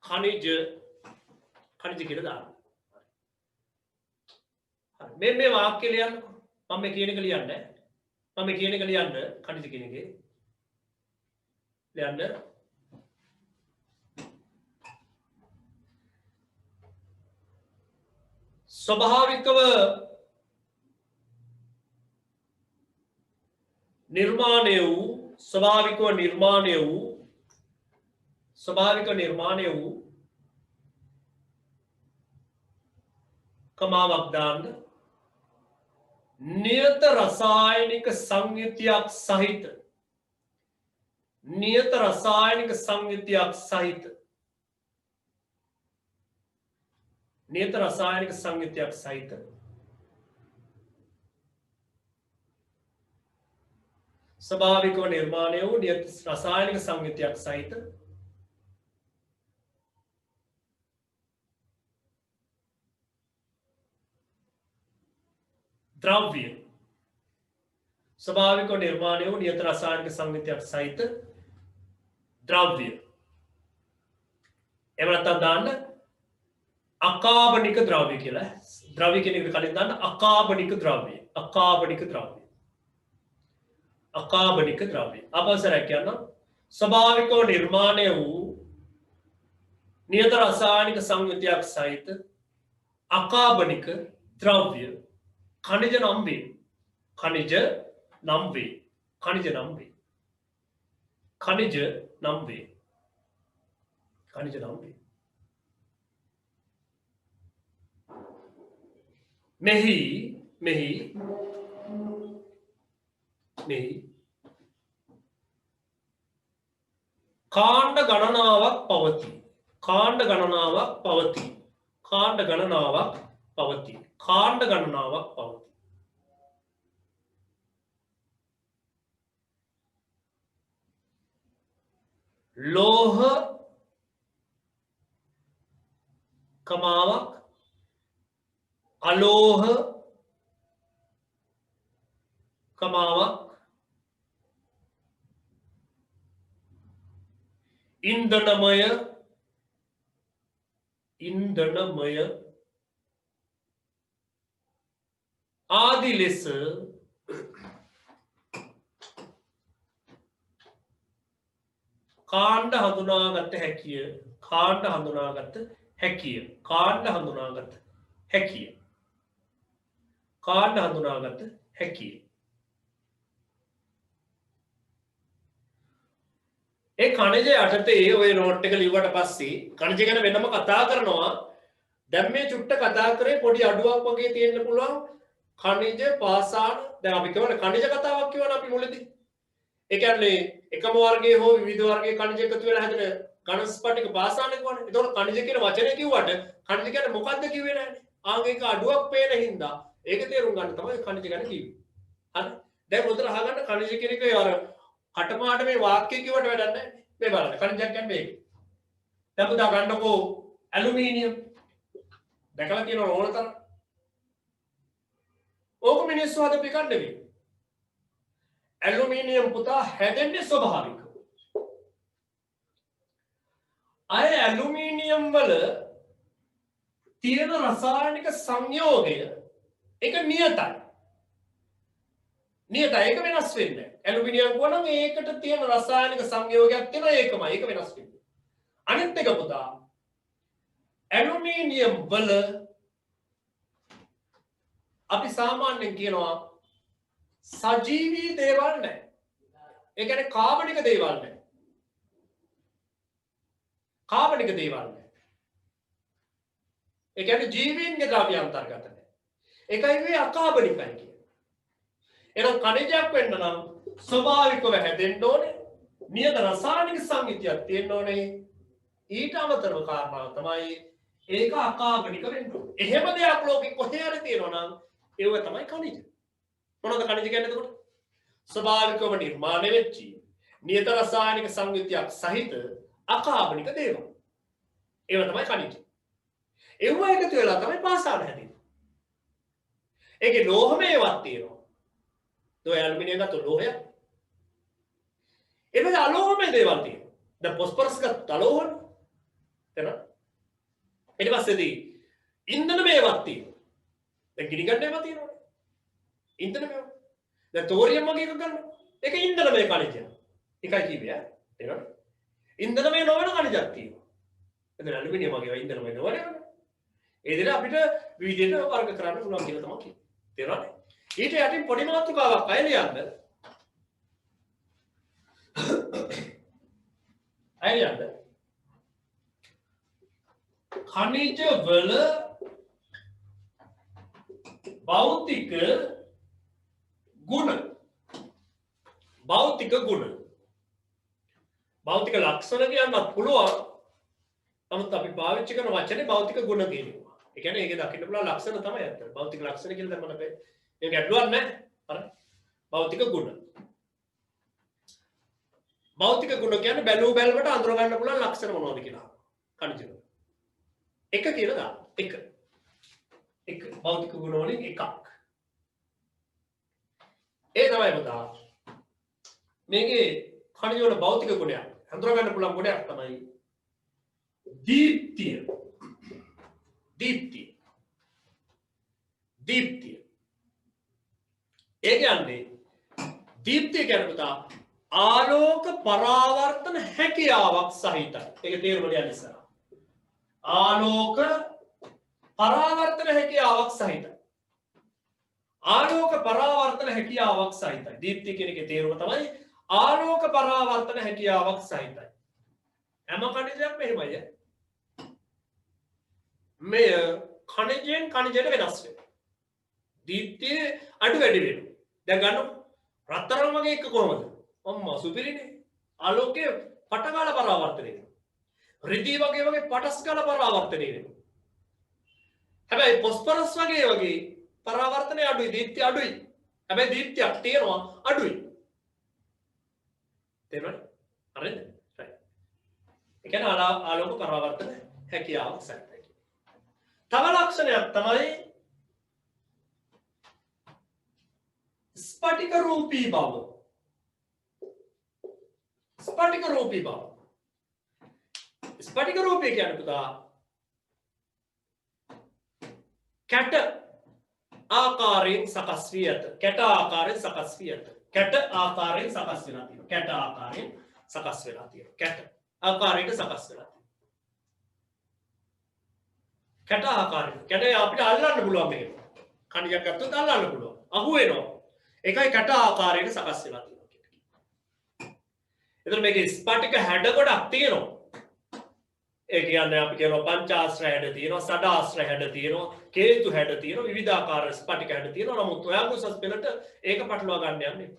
A: खनिज කියන දාන්න. හරි. මේ වාක්‍ය ලියන්නකො. මම මේ කියන එක ලියන්නේ. මම මේ කියන එක ලියන්න खनिज කියන එකේ. ලියන්න. ස්වභාවිකව निर्माण्य स्वाभाविक निर्माण्य कमावदान नियत रासायनिक संयुतिक सहित नियत रासायनिक संयुतिक सहित नियत रासायनिक संयुतिक सहित स्वाभाविक निर्माण्य नियत रासायनिक संयुतिक सहित द्रव्य स्वाभाविक निर्माण्य नियत रासायनिक संयुतिक सहित द्रव्य एवं दान अकार्बनिक द्रव्य के लिए द्रव्य के लिए खाली दान अकार्बनिक द्रव्य अकार्बनिक द्रव्य अब सर क्या ना स्वाभाविक निर्माण्य नियत रासायनिक संयुतिक सहित अकार्बनिक द्रव्य खनिज नंबे खनिज नंबे खनिज नंबे खनिज नंबे खनिज नंबे මෙහි කාණ්ඩ ගණනාවක් පවතී. කාණ්ඩ ගණනාවක් පවතී. කාණ්ඩ ගණනාවක් පවතී. කාණ්ඩ ගණනාවක් පවතී. ලෝහ කමාවක් අලෝහ කමාවක් ඉන්ධනමය ආදි ලෙස කාණ්ඩ හඳුනාගත හැකිය. කාණ්ඩ හඳුනාගත හැකිය. කාණ්ඩ හඳුනාගත හැකිය. කාණ්ඩ හඳුනාගත හැකිය. ඒ කණජ යටතේ ඔය නෝට් එක ලිව්වට පස්සේ කණජ ගැන වෙනම කතා කරනවා. දැන් මේ චුට්ට කතා කරේ පොඩි අඩුවක් වගේ තියෙන්න පුළුවන්. खनिज පාසාන දැන් අපි කියවනේ खनिज කතාවක් කියවන අපි මුලදී. ඒ කියන්නේ එකම වර්ගයේ හෝ විවිධ වර්ගයේ खनिज එකතු වෙලා හැදෙන ඝන ස්ෆටික පාසාන කියවනේ. ඒතකොට खनिज කියන වචනේ කිව්වට खनिज කියන්නේ මොකක්ද කිව්වේ නැහැනේ. ආංගික අඩුවක් පේන හින්දා ඒක තේරුම් ගන්න තමයි खनिज ගැන කිව්වේ. හරි. දැන් උතර අහගන්න खनिज කියන එක අර කටපාඩ මේ වාක්‍ය කිව්වට වැඩක් නැහැ. මේ බලන්න කණිජයක් කියන්නේ මේක. දැන් පුතා ගන්නකෝ ඇලුමිනියම්. දැකලා තියෙනව ඕන තරම්. ඕක මිනිස්සු හදපු එකක් නෙවෙයි. ඇලුමිනියම් පුතා හැදෙන්නේ ස්වභාවිකව. අය ඇලුමිනියම් වල තියෙන රසායනික සංයෝගය ඒක නියතයි. නියතයි ඒක වෙනස් වෙන්නේ නැහැ. ඇලුමිනියම් වුණා නම් ඒකට තියෙන රසායනික සංයෝගයක් තියෙනවා ඒකමයි. ඒක වෙනස් වෙන්නේ. අනිත් එක පුතා ඇලුමිනියම් වල අපි සාමාන්‍යයෙන් කියනවා සජීවී දේවල් නැහැ. ඒ කියන්නේ කාබනික දේවල් නැහැ. කාබනික දේවල් නැහැ. ඒ කියන්නේ ජීවීන්ගේ ද්‍රව්‍ය අන්තර්ගත නැහැ. ඒකයි මේ අකාබනිකයි කියන්නේ. එහෙනම් කණිජයක් වෙන්න නම් ස්වභාවිකව හැදෙන්න ඕනේ. නියත රසායනික සංයුතියක් තියෙන්න ඕනේ. ඊට අමතරව කාරණාව තමයි ඒක අකාබනික වෙන්න ඕනේ. එහෙම දෙයක් ලෝකෙ කොහේ හරි තියෙනවා නම් ඒව තමයි කණිජ. මොනවද කණිජ කියන්නේ එතකොට? ස්වභාවිකව නිර්මාණය වෙච්ච නියත රසායනික සංයුතියක් සහිත අකාබනික දේවල්. ඒව තමයි කණිජ. ඒව එකතු වෙලා තමයි පාසාන හැදෙන්නේ. ඒකේ ලෝහමයවත් තියෙනවා. ඔය ඇලුමිනියම් ගත්ත ලෝහයක්. එබැවින් අලෝහමය දේවල් තියෙනවා. දැන් ෆොස්ෆරස් ගත්ත අලෝහන. තේරෙනවද? ඊට පස්සේදී ඉන්ධන මේවත් තියෙනවා. දැන් ගිනි ගන්න ඒවා තියෙනවා. ඉන්ධන මේවා. දැන් තෝරියම් වගේ එකක් ගන්න. ඒක ඉන්ධන මේ කණිජය. එකයි කිව්වේ ඈ. තේරෙනවද? ඉන්ධන මේ නොවන කණිජක් තියෙනවා. එතන ඇලුමිනියම් වගේ ඉන්ධන මේ නොවන. ඒ දෙන අපිට විවිධ වර්ග කරන්න පුළුවන් කියලා තමයි කියන්නේ. තේරෙනවද? ඊට යටින් පොඩි මාතෘකාවක් අය ලියන්න. අයයන්ද खनिज वल भौतिक गुण भौतिक लक्षण කියන්නත් පුළුවන්. නමුත් අපි පාවිච්චි කරන වචනේ භෞතික ගුණ කියනවා. ඒ කියන්නේ ඒකේ දකින්න පුළුවන් ලක්ෂණ තමයි අත්ත. භෞතික ලක්ෂණ කියලා දැන් මම මේක ඇඩ්ලුවක් නැහැ. හරි. භෞතික ගුණ. භෞතික ගුණ කියන්නේ බැලූ බැලමට අඳුර ගන්න පුළුවන් ලක්ෂණ මොනවද කියලා. කණිජ වල. එක කියලා දාන්න. එක භෞතික ගුණ වලින් එකක්. ඒ තමයි පුතා. මේකේ කණිජ වල භෞතික ගුණයක් අඳුර ගන්න පුළුවන් ගුණයක් තමයි දීප්තිය. ඒ කියන්නේ දීප්තිය කියන්නේ පුතා ආලෝක පරාවර්තන හැකියාවක් සහිතයි. ඒක තේරුම ගන්න ඉස්සරහ. ආලෝක පරාවර්තන හැකියාවක් සහිතයි. ආලෝක පරාවර්තන හැකියාවක් සහිතයි. දීප්තිය කියන එකේ තේරුම තමයි ආලෝක පරාවර්තන හැකියාවක් සහිතයි. හැම කණිජයක්ම එහෙමයි. මේ කණිජයෙන් කණිජයට වෙනස් වෙනවා. දීප්තිය අඩු වැඩි වෙනවා. දැන් ගන්න රත්තරන් වගේ එක කොහමද? අම්මා සුපිරිනේ. ආලෝකයේ පටගාල පරාවර්තනය වෙනවා. රිදී වගේ පටස්ගාල පරාවර්තනය වෙනවා. හැබැයි ෆොස්ෆරස් වගේ පරාවර්තනය අඩුයි, දීප්තිය අඩුයි. හැබැයි දීප්තියක් තියෙනවා අඩුයි. තේරුණාද? හරිද? right. ඒ කියන්නේ ආලෝක පරාවර්තන හැකියාවක් සැලයි. තව ලක්ෂණයක් තමයි ස්පටික රූපී බව. ස්පටික රූපී බව. ස්පටික රූපී කියන්නේ පුතා කැට ආකාරයෙන් සකස් වී ඇත. කැට ආකාරයෙන් සකස් වී ඇත. කැට ආකාරයෙන් සකස් වෙලා තියෙනවා. කැට ආකාරයෙන් සකස් වෙලා තියෙනවා. කැට ආකාරයට සකස් වෙලා තියෙනවා. කැට ආකාරයෙන්. කැට අපිට අල්ලන්න පුළුවන් මේක. කණිජයක් ගත්තොත් අල්ලන්න පුළුවන්. අහු වෙනවා. ඒකයි කැට ආකාරයට සකස් වෙලා තියෙනවා කියන්නේ. එතන මේකේ ස්පටික හැඩ ගොඩක් තියෙනවා. ඒ කියන්නේ අපි කියනවා පංචාශ්‍රය හැඩ තියෙනවා, සඩාශ්‍රය හැඩ තියෙනවා, කේතු හැඩ තියෙනවා, විවිධාකාර ස්පටික හැඩ තියෙනවා. නමුත් ඔයාගේ උසස් පෙළට ඒක පටලවා ගන්න යන්නේ.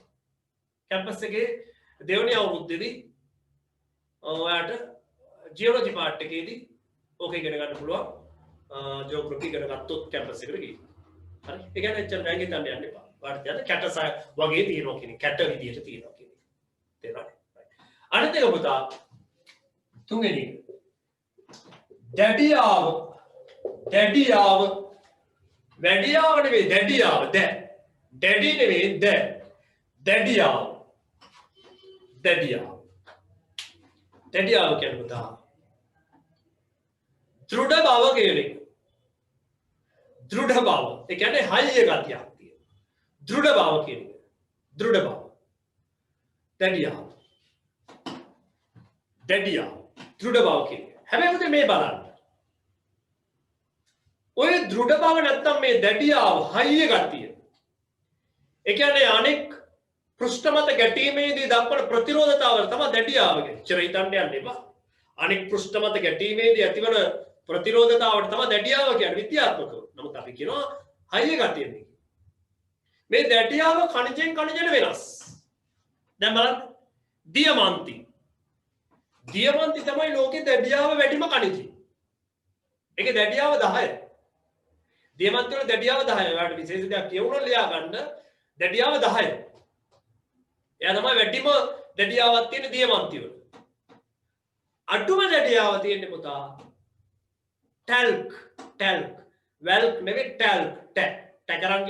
A: කැම්පස් එකේ දෙවෙනි අවුරුද්දේදී ඔයාට ජියොලොජි පාර්ට් එකේදී ඕක ඉගෙන ගන්න පුළුවන්. ජියෝග්‍රැෆි ඉගෙන ගත්තොත් කැම්පස් එකට ගිහින්. හරි. ඒ කියන්නේ එච්චර බෑග් එක ගන්න යන්න එපා. වාට යන කැට වගේ තියෙනවා කියන්නේ කැට විදියට තියෙනවා කියන්නේ. තේරෙනවද? අනිත් එක පුතා තුන්වෙනි දැඩියාව වැඩියාව නෙවෙයි දැඩියාව දැඩි නෙවෙයි දැඩියාව කියන්නේ පුතා දෘಢ බව කියන එක. දෘಢ බව ඒ කියන්නේ හයිය ගතියක් තියෙන දෘಢ බව කියන එක. දෘಢ බව දැඩියාව දෘಢ බව කියන එක. හැබැයි පුතේ මේ බලන්න ඔය දෘಢ බව නැත්තම් මේ දැඩියාව හයිය ගතිය ඒ කියන්නේ අනෙක් පෘෂ්ඨ මත ගැටීමේදී දක්වන ප්‍රතිරෝධතාවය තමයි දැඩියාව කියන්නේ. චර හිතන්න යන්න එපා. අනෙක් පෘෂ්ඨ මත ගැටීමේදී ඇතිවන ප්‍රතිරෝධතාවට තමයි දැඩියාව කියන්නේ විද්‍යාත්මකව. නමුත් අපි කියනවා හයිය ගතිය නේ. මේ දැඩියාව කණජෙන් කණජට වෙනස්. දැන් බලන්න දියමන්ති තමයි ලෝකේ දැඩියාව වැඩිම කණජය. ඒකේ දැඩියාව 10යි. දියමන්ති වල දැඩියාව 10යි. ඔයාලට විශේෂ දෙයක් කියවුණොත් ලියා ගන්න දැඩියාව 10යි. එයා තමයි වැඩිම දැඩියාවක් තියෙන දියමන්ති වල. අඩුම දැඩියාව තියෙන්නේ පුතා ටැල්ක් වැල්ක් නෙවෙයි ටැකරන්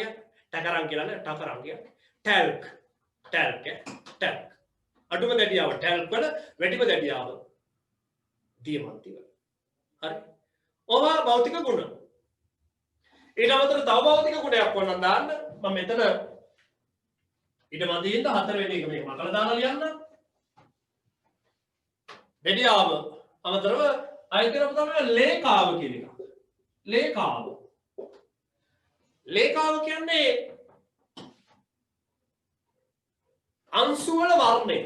A: කියලා නේ ටැල්ක් අඩුම දැඩියාව ටැල්ක් වල වැඩිම දැඩියාව දියමන්ති වල. හරි. ඕවා භෞතික ගුණ. ඊට අමතරව තව භෞතික ගුණයක් වුණා දාන්න මම මෙතන ඊට මදින්න හතරවෙනි එක මේක මකලා දාලා ලියන්න. දැඩියාව අමතරව අයිතරව තමයි ලේකාව කියන එක. ලේකාව කියන්නේ අංශු වල වර්ණය.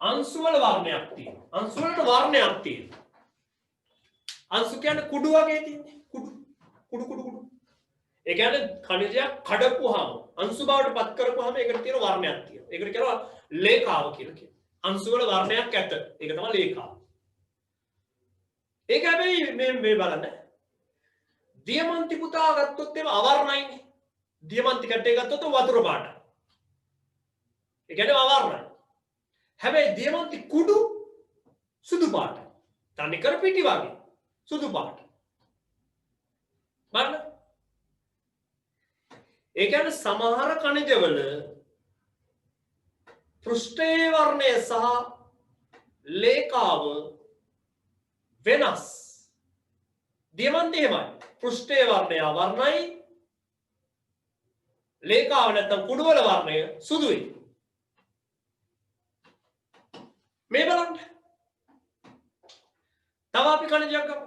A: අංශු වල වර්ණයක් තියෙනවා. අංශු වලට වර්ණයක් තියෙනවා. අංශු කියන්නේ කුඩු වගේ තියෙන්නේ. කුඩු. ඒ කියන්නේ ඛනිජයක් කඩපුවාම අංශු බවට පත් කරපුවාම ඒකට තියෙන වර්ණයක් තියෙනවා. ඒකට කියනවා ලේකාව කියලා කියනවා. අංශු වල වර්ණයක් ඇත. ඒක තමයි ලේකාව. ඒක හැබැයි මේ බලන්න. දියමන්ති පුතා ගත්තොත් ඒව අවර්ණයිනේ. දියමන්ති කට්ටේ ගත්තොත් වතුර පාටයි. ඒ කියන්නේ අවර්ණයි. හැබැයි දියමන්ති කුඩු සුදු පාටයි. තනිකර පිටි වගේ සුදු පාට. බලන්න. ඒ කියන්නේ සමහර ඛනිජවල පෘෂ්ඨයේ වර්ණය සහ ලේකාව වෙනස්. දියමන්ති එහෙමයි. පෘෂ්ඨයේ වර්ණය අවර්ණයි. ලේකාව නැත්නම් කුඩු වල වර්ණය සුදුයි. මේ බලන්න. තව අපි ඛනිජයක් ගමු.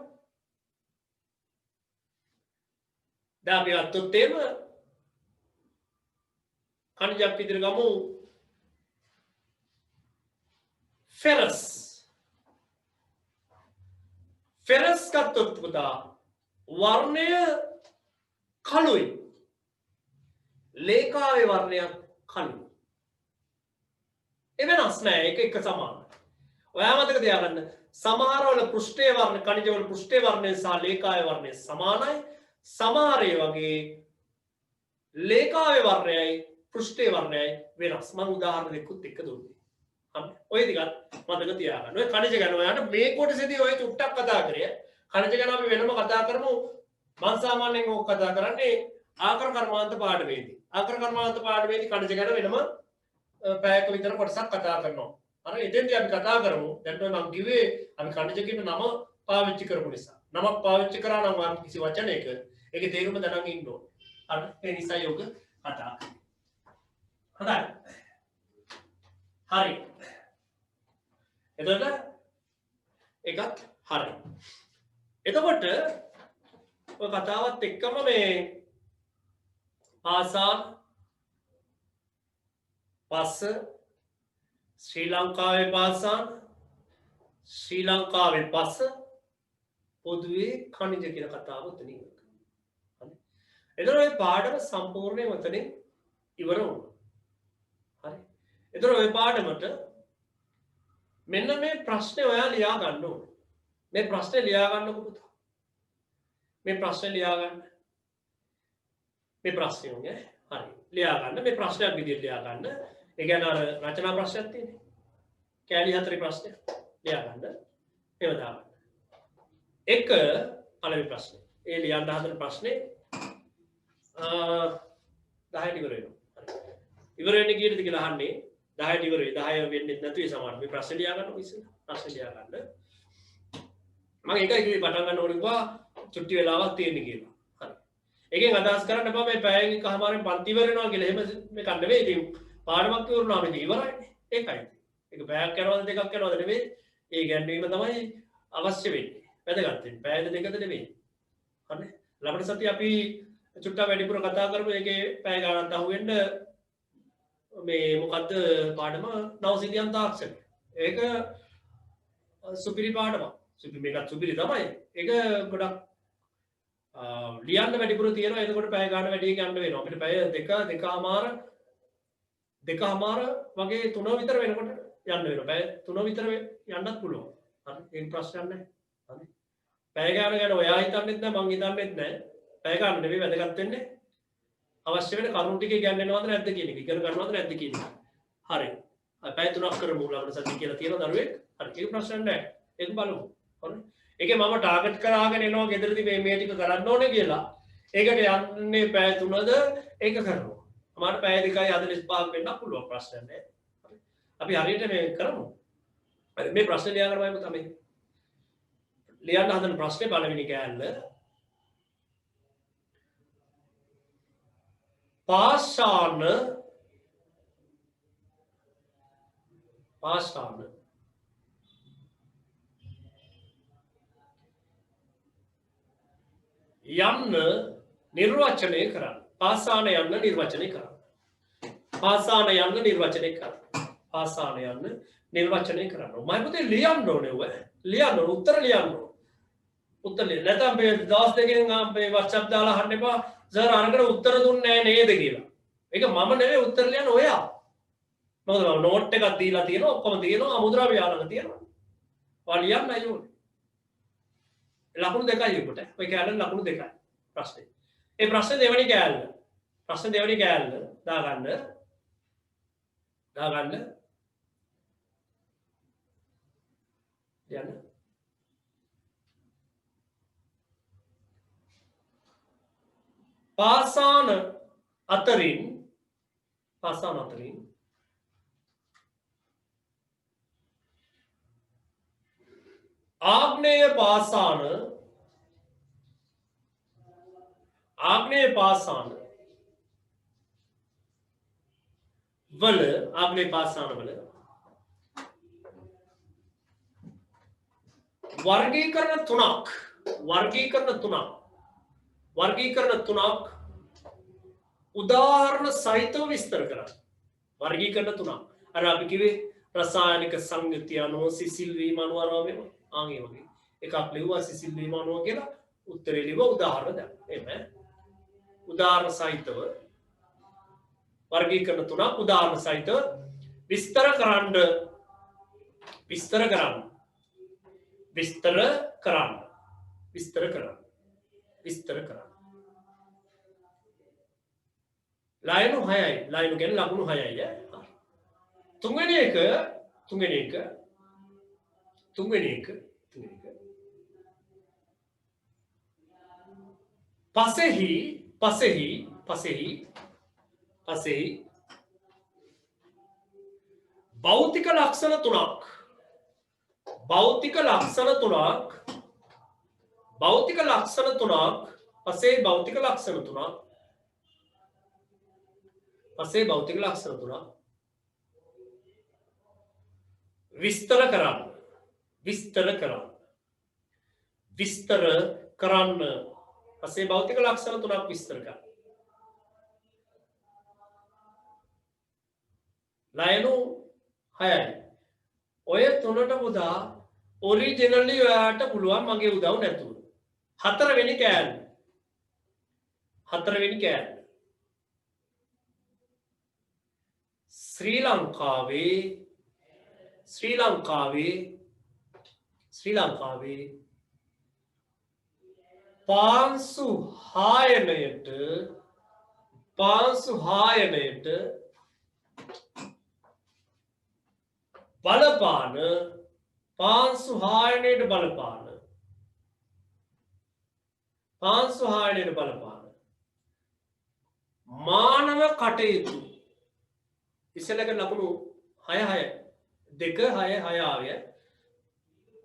A: දැන් අපි අත්ොත් එහෙම ඛනිජයක් විදිහට ගමු. ෆෙරස් ගත්තොත් පුතා වර්ණය කළුයි. ලේකාවේ වර්ණයක් කළුයි. ඒ වෙනස් නෑ. ඒක එක සමානයි. ඔයා මතක තියාගන්න සමහරවල පෘෂ්ඨයේ වර්ණ ඛනිජවල පෘෂ්ඨයේ වර්ණය සහ ලේකාවේ වර්ණය සමානයි. සමහර වගේ ලේකාවේ වර්ණයයි පෘෂ්ඨයේ වර්ණයයි වෙනස්. මම උදාහරණ දෙකකුත් එක්ක දුන්නේ. ඔය ටිකත් මතක තියාගන්න. ඔය ඛනිජ ගැන ඔයාලට මේ කොටසේදී ඔය චුට්ටක් කතා කරේ. ඛනිජ ගැන අපි වෙනම කතා කරමු. මම සාමාන්‍යයෙන් ඕක කතා කරන්නේ ආකාර කර්මාන්ත පාඩමේදී. ආකාර කර්මාන්ත පාඩමේදී ඛනිජ ගැන වෙනම පැයක විතර කොටසක් කතා කරනවා. අර එතෙන්දී අපි කතා කරමු. දැන් මම කිව්වේ අපි ඛනිජ කියන නම පාවිච්චි කරපු නිසා. නමක් පාවිච්චි කරා නම් වම් කිසි වචනයක ඒකේ තේරුම දැනගෙන ඉන්න ඕනේ. අර ඒ නිසා යෝග කතා කරමු. හොඳයි. හරි. එතකොට එකත් හරි. එතකොට ඔය කතාවත් එක්කම මේ පාසාන් පස්ස ශ්‍රී ලංකාවේ පාසාන් ශ්‍රී ලංකාවේ පස්ස පොදුවේ ඛනිජ කියන කතාව උතනින්. හරි. එතකොට ඔය පාඩම සම්පූර්ණයෙන් උතනින් ඉවර වුණා. හරි. එතකොට ඔය පාඩමට මෙන්න මේ ප්‍රශ්නේ ඔයා ලියා ගන්න ඕනේ. මේ ප්‍රශ්නේ ලියා ගන්නකො පුතා. මේ ප්‍රශ්නේ ලියා ගන්න. මේ ප්‍රශ්නේ උනේ හරි. ලියා ගන්න. මේ ප්‍රශ්නයක් විදිහට ලියා ගන්න. ඒ කියන්නේ අර රචනා ප්‍රශ්නයක් තියෙන්නේ. කෑලි 4 ප්‍රශ්නය ලියා ගන්න. ඒව දාන්න. එක පළවෙනි ප්‍රශ්නේ. ඒ ලියන්න හදන ප්‍රශ්නේ 10ට ඉවර වෙනවා. ඉවර වෙන්නේ කීයටද කියලා අහන්නේ 10ට ඉවර වෙයි. 10 වෙන්නේ නැතුයි සමහර. මේ ප්‍රශ්නේ ලියා ගන්න ඉස්සෙල්ලා. ප්‍රශ්නේ ලියා ගන්න. මම ඒකයි කිව්වේ පටන් ගන්න ඕනේ කිව්වා චුට්ටි වෙලාවක් තියෙන්නේ කියලා. හරි. ඒකෙන් අදහස් කරන්න එපා මේ පැයක එකමාරෙන් පන්ති ඉවර වෙනවා කියලා. එහෙම මේක නෙවෙයි. ඉතින් පාඩමක් ඉවරනවා මේක ඉවරයිනේ. ඒකයි. ඒක පැයක් යනවාද දෙකක් යනවාද නෙවෙයි. ඒ ගැන්වීම තමයි අවශ්‍ය වෙන්නේ. වැදගත් වෙන්නේ. පැයද දෙකද නෙවෙයි. හරි. ළමන සතිය අපි චුට්ටක් වැඩිපුර කතා කරමු. ඒකේ පැය ගණනක් අහුවෙන්න මේ මොකද්ද පාඩම නවසිතියම් තාක්ෂණය. ඒක සුපිරි පාඩමක්. මේකත් සුපිරි තමයි. ඒක ගොඩක් ලියන්න වැඩිපුර තියෙනවා. එතකොට පැය ගන්න වැඩි යන්න වෙනවා. අපිට පැය දෙකමාර වගේ 3 විතර වෙනකොට යන්න වෙනවා. පැය 3 විතර යන්නත් පුළුවන්. හරි. ඒක ප්‍රශ්නයක් නැහැ. හරි. පැය ගන්න ගැන ඔයා හිතන්නෙත් නැහැ මං හිතන්නෙත් නැහැ. පැය ගන්න නෙවෙයි වැදගත් වෙන්නේ. අවශ්‍ය වෙන කරුණු ටික ඉගෙනනවද නැද්ද කියන එක. ඉගෙන ගන්නවද නැද්ද කියන එක. හරි. පැය 3ක් කරමු ළමන සතිය කියලා තියෙන දරුවෙක්. හරි. ඒක ප්‍රශ්නයක් නැහැ. ඒක බලමු. හරි. ඒකේ මම ටාගට් කරාගෙන එනවා ගෙදරදී මේ ටික කරන්න ඕනේ කියලා. ඒකට යන්නේ පැය 3ද ඒක කරනවා. අමාරු පැය 2:45ක් වෙන්න පුළුවන් ප්‍රශ්නයක් නැහැ. හරි. අපි හරියට මේ කරමු. හරි මේ ප්‍රශ්නේ ලියා ගන්නවම තමයි. ලියන්න හදන ප්‍රශ්නේ පළවෙනි කෑල්ල. පාෂාණ යන්න නිර්වචනය කරන්න. පාසාන යන්න නිර්වචනය කරන්න. පාසාන යන්න නිර්වචනය කරන්න. පාසාන යන්න නිර්වචනය කරන්න. මම පුතේ ලියන්න ඕනේ ඔය. ලියන්න ඕනේ උත්තර ලියන්න ඕනේ. උත්තර ලියන්න. නැත්නම් මේ දවස් දෙකෙන් මේ WhatsApp දාලා අහන්න එපා. සර් අරකට උත්තර දුන්නේ නැහැ නේද කියලා. ඒක මම නෙවෙයි උත්තර ලියන්න ඔයා. මොකද මම නෝට් එකක් දීලා තියෙනවා ඔක්කොම තියෙනවා අමුද්‍රව්‍ය යාළඟ තියෙනවා. ඔයා ලියන්නයි ඕනේ. ලකුණු දෙකයි උකට. ඔය කෑල්ල ලකුණු දෙකයි. ප්‍රශ්නේ. ඒ ප්‍රශ්නේ දෙවෙනි කෑල්ල. ප්‍රශ්නේ දෙවෙනි කෑල්ල දාගන්න. යන්න. පාසාන අතරින් ආග්නේය පාසාන වල වර්ගීකරණ තුනක් උදාහරණ සහිතව විස්තර කරන්න. වර්ගීකරණ තුනක්. අර අපි කිව්වේ රසායනික සංයුතිය අනුව සිසිල් වීම අනුව ආවෙම ආන්ගේ වගේ. එකක් ලිව්වා සිසිල් වීම අනුව කියලා උත්තරේ ලිව්ව උදාහරණ දැන්. එහෙම උදාහරණ සහිතව වර්ගීකරණ තුනක් උදාහරණ සහිතව විස්තර කරන්න. ලයිනු 6යි. ලයිනු කියන්නේ ලකුණු 6යි. තුන්වෙනි එක පසෙහි භෞතික ලක්ෂණ තුනක් විස්තර කරන්න. පසේ භෞතික ලක්ෂණ තුනක් විස්තර කරන්න. ලයනු 6යි. ඔය තුනට පුදා ඔරිජිනලි ඔයාට පුළුවන් මගේ උදව් නැතුව. හතරවෙනි කෑල්ල. ශ්‍රී ලංකාවේ පාංශු හායනයට බලපාන පාංශු හායනයට බලපාන පාංශු හායනයට බලපාන මානව කටයුතු ඉස්සෙල්ලක ලකුණු 6 2 6 6 ආවිය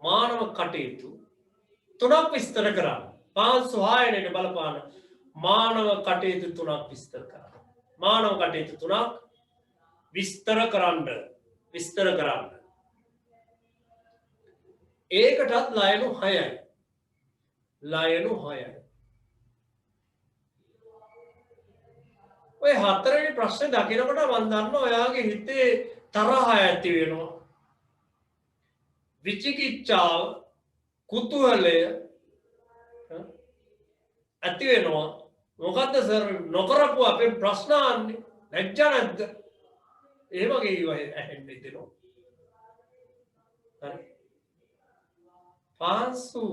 A: මානව කටයුතු තුනක් විස්තර කරා පාංශු හායනයට බලපාන මානව කටයුතු තුනක් විස්තර කරා මානව කටයුතු තුනක් විස්තර කරන්න ඒකටත් ලයනු 6යි ලයනු 6යි ඔය හතරවෙනි ප්‍රශ්නේ දකිනකොට මම දන්නවා ඔයාගේ හිතේ තරහ ඇති වෙනවා විචිකිච්ඡාව කුතුහලය ඇති වෙනවා මොකද්ද සර් නොකරපු අපේ ප්‍රශ්න අහන්නේ ලැජ්ජා නැද්ද ඒ වගේ ඒවා ඇහෙන්න දෙනවා හරි පාංශු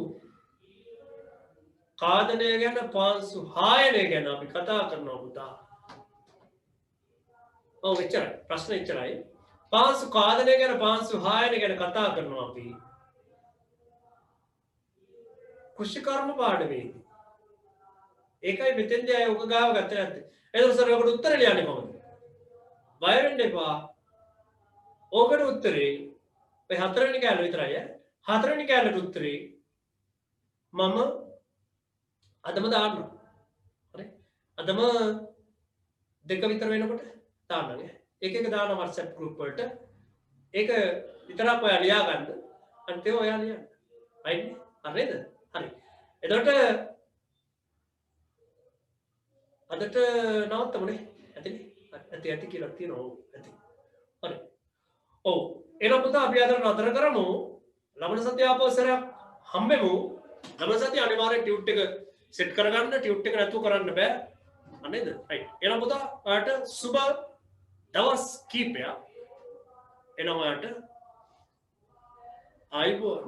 A: කාදනය ගැන පාංශු හායනය ගැන අපි කතා කරනවා පුතා ඔව් එච්චරයි ප්‍රශ්න එච්චරයි පාංශු කාදනය ගැන පාංශු හායනය ගැන කතා කරනවා අපි කුෂිකර්ම පාඩමේදී ඒකයි මෙතෙන්දී අය ඔක ගාව ගත්තේ නැත්තේ එතකොට සර් ඔකට උත්තර ලියන්නේ කොහොමද බය වෙන්න එපා ඕකට උත්තරේ ඔය හතරවෙනි කැලේ විතරයි හතරවෙනි කැලේට උත්තරේ මම අදම දාන්නවා හරි අදම දෙක විතර වෙනකොට දාන්නම් එක දානවා WhatsApp group වලට ඒක විතරක් ඔයා ලියා ගන්න අන්තිම ඔයා ලියන්න right හරිද හරි එතකොට අදට නවත්තමුනේ ඇති කියලා තියෙනවා ඇති හරි ඔව් එහෙනම් පුතා අපි අද නතර කරමු ලබන සතිය ආපහු සරයක් හම්බෙමු ලබන සතිය අනිවාර්යෙන් ටියුට් එක සෙට් කරගන්න ටියුට් එක නැතුව කරන්න බෑ නේද රයිට් එහෙනම් පුතා ඔයාලට සුබ දවස් කීපයක් එනවා ඔයාලට ආයිබෝන්